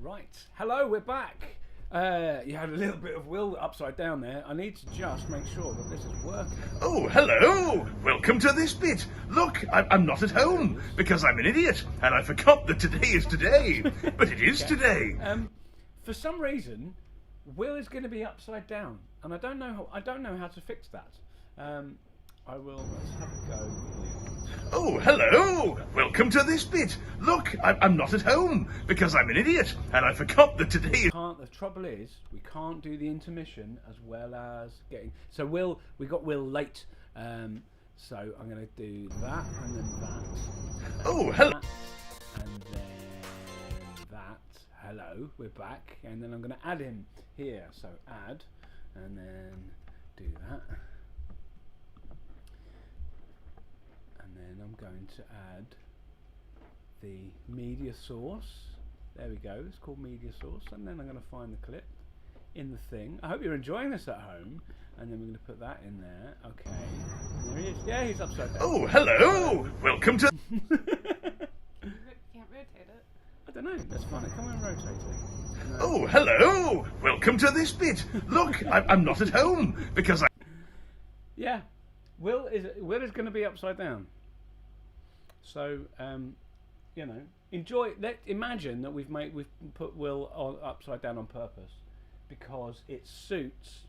Right. Hello, we're back. You had a little bit of Will upside down there. I need to just make sure that this is working. Oh, hello! Welcome to this bit. Look, I'm not at home because I'm an idiot and I forgot that today is today. But it is today. For some reason, Will is going to be upside down, and I don't know how to fix that. Let's have a go. Oh, hello! Welcome to this bit. Look, I'm not at home because I'm an idiot and I forgot that today is... The trouble is, we can't do the intermission as well as getting... So we got Will late, so I'm going to do that and then that. Oh, hello! And then that. Hello, we're back. And then I'm going to add him here. So add, and then do that. And then I'm going to add the media source. There we go, it's called media source. And then I'm going to find the clip in the thing. I hope you're enjoying this at home. And then we're going to put that in there. Okay. And there he is. Yeah, he's upside down. Oh, hello! Welcome to... You can't rotate it. I don't know, that's funny. Come on, rotate it. No. Oh, hello! Welcome to this bit. Look, I'm not at home because I... Yeah, Will is going to be upside down. So, enjoy. Imagine that we've put Will upside down on purpose because it suits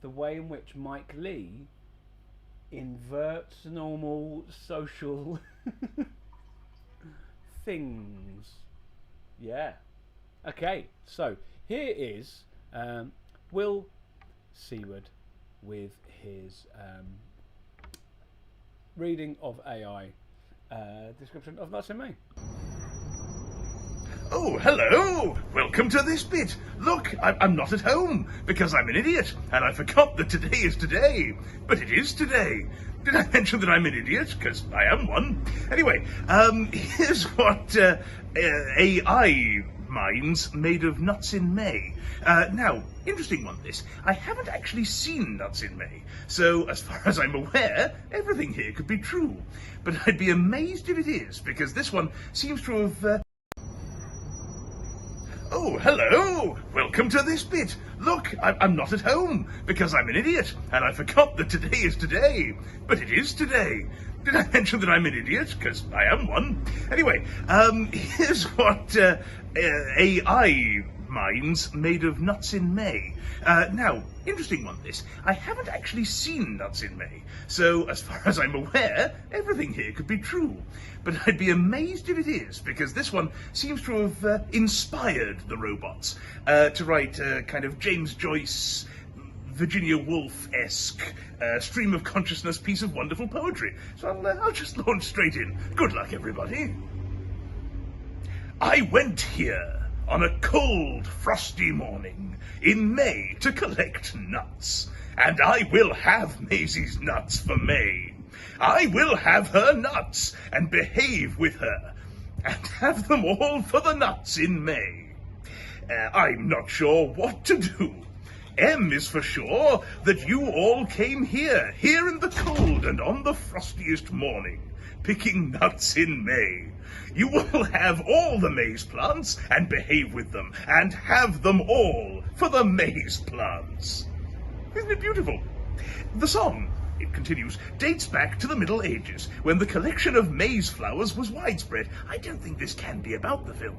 the way in which Mike Lee inverts normal social things. Yeah. Okay. So here is Will Seward with his reading of AI description of Nuts in Me. Oh, hello! Welcome to this bit. Look, I'm not at home because I'm an idiot and I forgot that today is today. But it is today. Did I mention that I'm an idiot? Because I am one. Anyway, here's what AI minds made of Nuts in May. Now, interesting one this. I haven't actually seen Nuts in May, so as far as I'm aware, everything here could be true. But I'd be amazed if it is, because this one seems to have... Oh, hello! Welcome to this bit. Look, I'm not at home because I'm an idiot and I forgot that today is today. But it is today. Did I mention that I'm an idiot? Because I am one. Anyway, here's what AI minds made of Nuts in May. Now, interesting one this. I haven't actually seen Nuts in May, so as far as I'm aware, everything here could be true. But I'd be amazed if it is, because this one seems to have inspired the robots to write kind of James Joyce, Virginia Woolf-esque stream of consciousness piece of wonderful poetry. So I'll just launch straight in. Good luck, everybody. I went here on a cold, frosty morning in May to collect nuts. And I will have Maisie's nuts for May. I will have her nuts and behave with her and have them all for the nuts in May. I'm not sure what to do. M is for sure that you all came here in the cold and on the frostiest morning, picking nuts in May. You will have all the maize plants and behave with them and have them all for the maize plants. Isn't it beautiful? The song, it continues, dates back to the Middle Ages, when the collection of maize flowers was widespread. I don't think this can be about the film.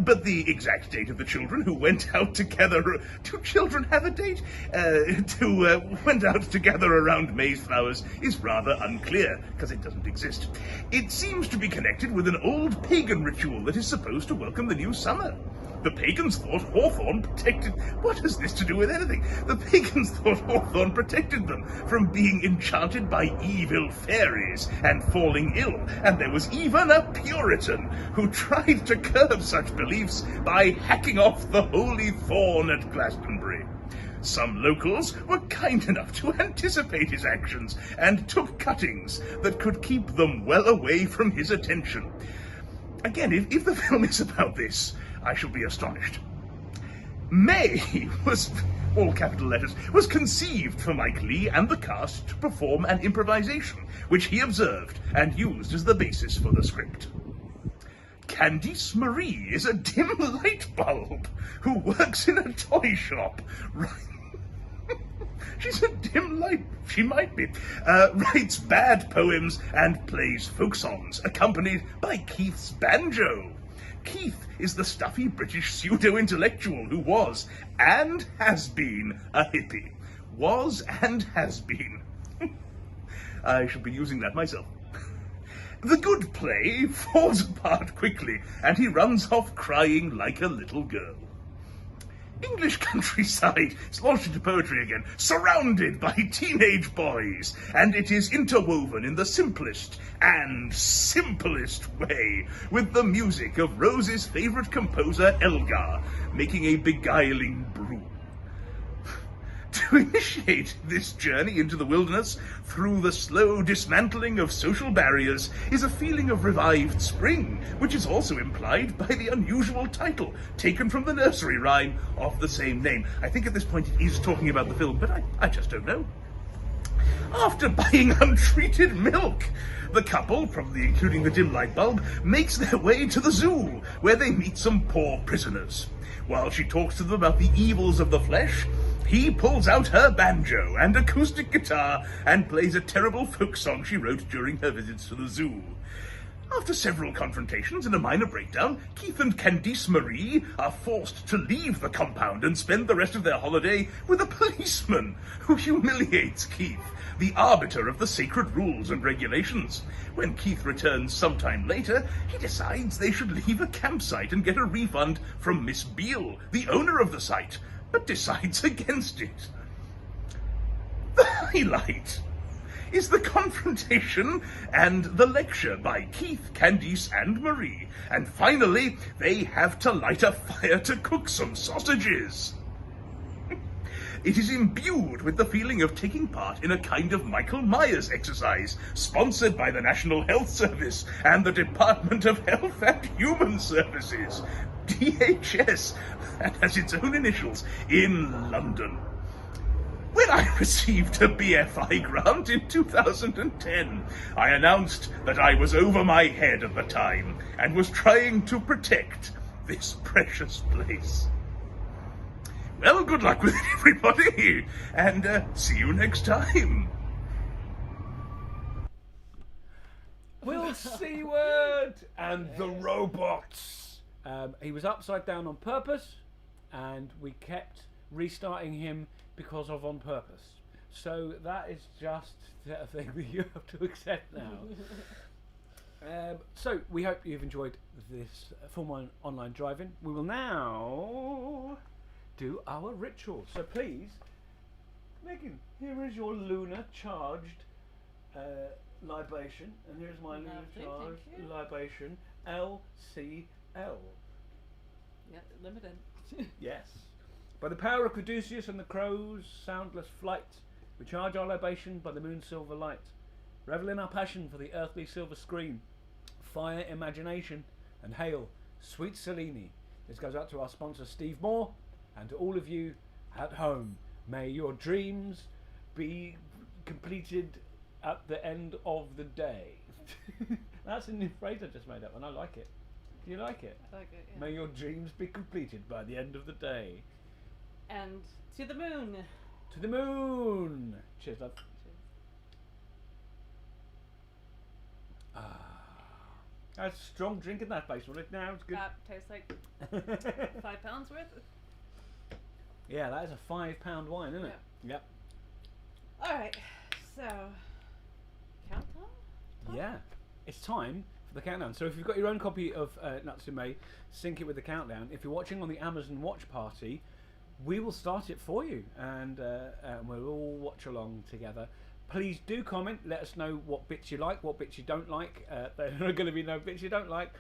But the exact date of the children who went out together... Do children have a date? Went out together around maize flowers is rather unclear, because it doesn't exist. It seems to be connected with an old pagan ritual that is supposed to welcome the new summer. The pagans thought hawthorn protected... What has this to do with anything? The pagans thought hawthorn protected them from being enchanted by evil fairies and falling ill, and there was even a Puritan who tried to curb such beliefs by hacking off the holy thorn at Glastonbury. Some locals were kind enough to anticipate his actions and took cuttings that could keep them well away from his attention. Again, if the film is about this, I shall be astonished. May was, all capital letters, was conceived for Mike Lee and the cast to perform an improvisation, which he observed and used as the basis for the script. Candice Marie is a dim light bulb who works in a toy shop. She's a dim light. She might be. Writes bad poems and plays folk songs, accompanied by Keith's banjo. Keith is the stuffy British pseudo-intellectual who was and has been a hippie. Was and has been. I should be using that myself. The good play falls apart quickly, and he runs off crying like a little girl. English countryside is launched into poetry again, surrounded by teenage boys, and it is interwoven in the simplest and simplest way with the music of Rose's favourite composer, Elgar, making a beguiling brew. To initiate this journey into the wilderness through the slow dismantling of social barriers is a feeling of revived spring, which is also implied by the unusual title, taken from the nursery rhyme of the same name. I think at this point it is talking about the film, but I just don't know. After buying untreated milk, the couple, probably including the dim light bulb, makes their way to the zoo, where they meet some poor prisoners. While she talks to them about the evils of the flesh, he pulls out her banjo and acoustic guitar and plays a terrible folk song she wrote during her visits to the zoo. After several confrontations and a minor breakdown, Keith and Candice Marie are forced to leave the compound and spend the rest of their holiday with a policeman who humiliates Keith, the arbiter of the sacred rules and regulations. When Keith returns sometime later, he decides they should leave a campsite and get a refund from Miss Beale, the owner of the site, but decides against it. The highlight is the confrontation and the lecture by Keith, Candice, and Marie. And finally, they have to light a fire to cook some sausages. It is imbued with the feeling of taking part in a kind of Michael Myers exercise, sponsored by the National Health Service and the Department of Health and Human Services, DHS, and has its own initials, in London. When I received a BFI grant in 2010, I announced that I was over my head at the time and was trying to protect this precious place. Well, good luck with it, everybody, and see you next time. Will Seward and the robots. He was upside down on purpose, and we kept restarting him because of on purpose. So that is just a thing that you have to accept now. So we hope you've enjoyed this form online driving. We will now do our ritual. So please, Megan, here is your lunar charged libation, and here's my lunar charged libation, LCL. Yeah, limited. Yes. By the power of Caduceus and the crow's soundless flight, we charge our libation by the moon's silver light. Revel in our passion for the earthly silver screen. Fire imagination and hail sweet Selene. This goes out to our sponsor Steve Moore and to all of you at home. May your dreams be completed at the end of the day. That's a new phrase I just made up and I like it. Do you like it? I like it, yeah. May your dreams be completed by the end of the day. And to the moon. To the moon. Cheers, love. Cheers. That's strong drink in that place, wasn't it? Now it's good. Tastes like £5 worth. Yeah, that is a £5 wine, isn't it? Yep. Alright, so countdown? Yeah. It's time for the countdown. So if you've got your own copy of Natsume, sync it with the countdown. If you're watching on the Amazon Watch Party, we will start it for you, and we'll all watch along together. Please do comment. Let us know what bits you like, what bits you don't like. There are going to be no bits you don't like.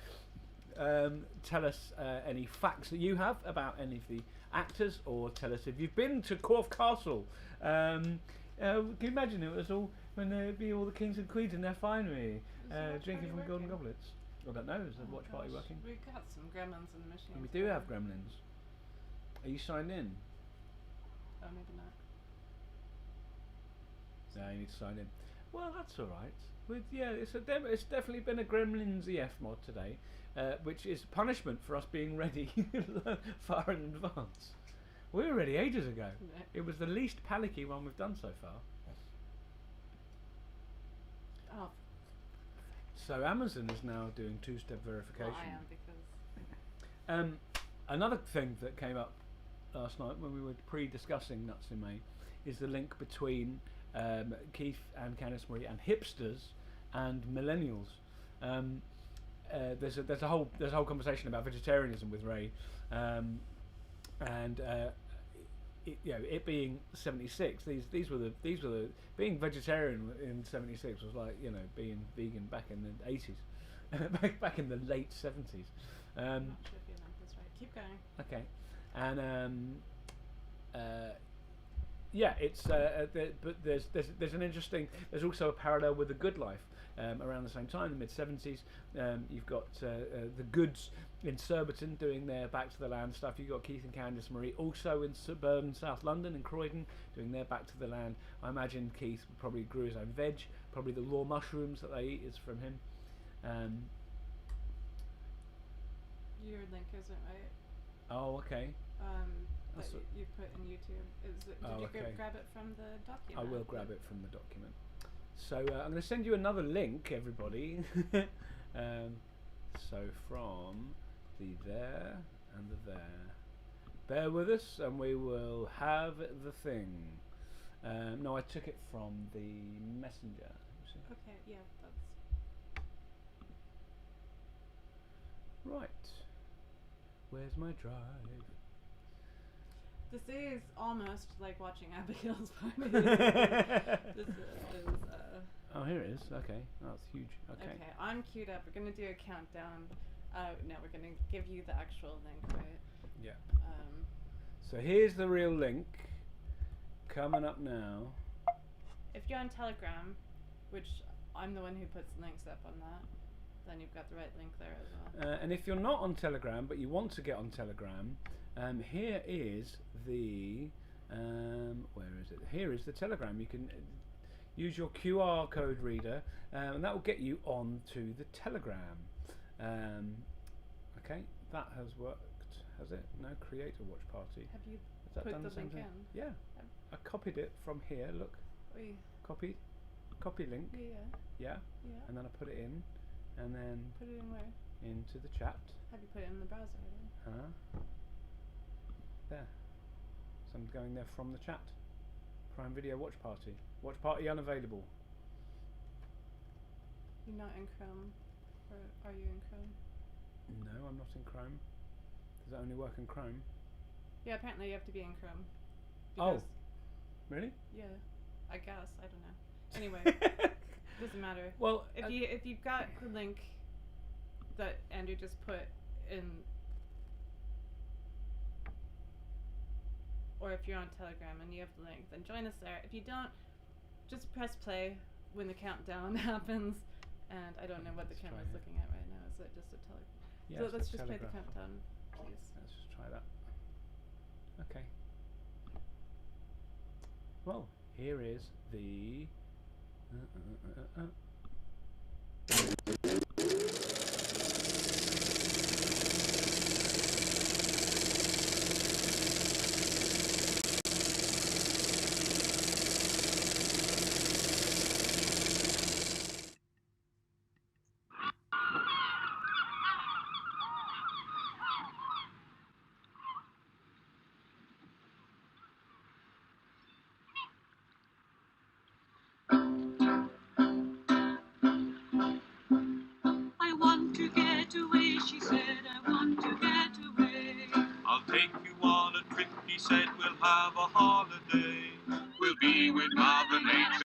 Tell us any facts that you have about any of the actors, or tell us if you've been to Corfe Castle. Can you imagine it was all when there'd be all the kings and queens in their finery drinking from golden goblets? I don't know. Is the watch party working? We've got some gremlins in the machine. We do have gremlins. Are you signed in? Oh, maybe not. No, you need to sign in. Well, that's all right. It's definitely been a Gremlins EF mod today, which is punishment for us being ready far in advance. We were ready ages ago. Yeah. It was the least panicky one we've done so far. Oh, So Amazon is now doing two-step verification. well, I am because Another thing that came up last night when we were pre-discussing Nuts in May is the link between Keith and Candice Marie and hipsters and millennials. There's a whole conversation about vegetarianism with Ray, and it being 76. These were the being vegetarian in 76 was like being vegan back in the 80s, back in the late 70s. I'm not sure if you meant this right. Keep going. Okay, and it's but there's an interesting. There's also a parallel with The Good Life. Around the same time, the mid 70s, you've got the Goods in Surbiton doing their Back to the Land stuff. You've got Keith and Candice Marie also in suburban South London in Croydon doing their Back to the Land. I imagine Keith probably grew his own veg. Probably the raw mushrooms that they eat is from him. Your link isn't right. Oh, okay. That That's what- you put in YouTube. Did you okay. grab it from the document? I will grab it from the document. So I'm going to send you another link, everybody. So from the there and the there. Bear with us and we will have the thing. No, I took it from the messenger. Okay, yeah, that's. Right. Where's my drive? This is almost like watching Abigail's party. This is. Oh, here it is. Okay. Oh, that's huge. Okay. I'm queued up. We're gonna do a countdown. No, we're gonna give you the actual link, right? Yeah. Um, So here's the real link. Coming up now. if you're on Telegram, which I'm the one who puts links up on that, then you've got the right link there as well. And if you're not on Telegram but you want to get on Telegram, here is the where is it? Here is the Telegram. You can use your QR code reader, and that will get you onto the Telegram. Okay, that has worked, has it? No, create a watch party. Have you Has that put done the the same link thing? in? Yeah, I copied it from here. Look, Wait, copy link. yeah, Yeah, yeah. and then I put it in, and then Put it in where? into the chat. Have you put it in the browser? Already? There. So I'm going there from the chat. Prime Video Watch Party. Watch Party unavailable. You're not in Chrome, or are you in Chrome? No, I'm not in Chrome. Does it only work in Chrome? Yeah, apparently you have to be in Chrome. Oh. Because- Really? Yeah, I guess. I don't know. Anyway, doesn't matter. Well, If you've got the link that Andrew just put in, or if you're on Telegram and you have the link, then join us there. If you don't, just press play when the countdown happens. And I don't know what the Let's try camera's it. looking at right now. Is it just a Telegram? yeah, So it's let's the just play the Telegraph. countdown, please. Let's just try that. Okay. Well, here is the. I want to get away, she said, I want to get away. I'll take you on a trip, he said, we'll have a holiday. We'll be with Mother Nature.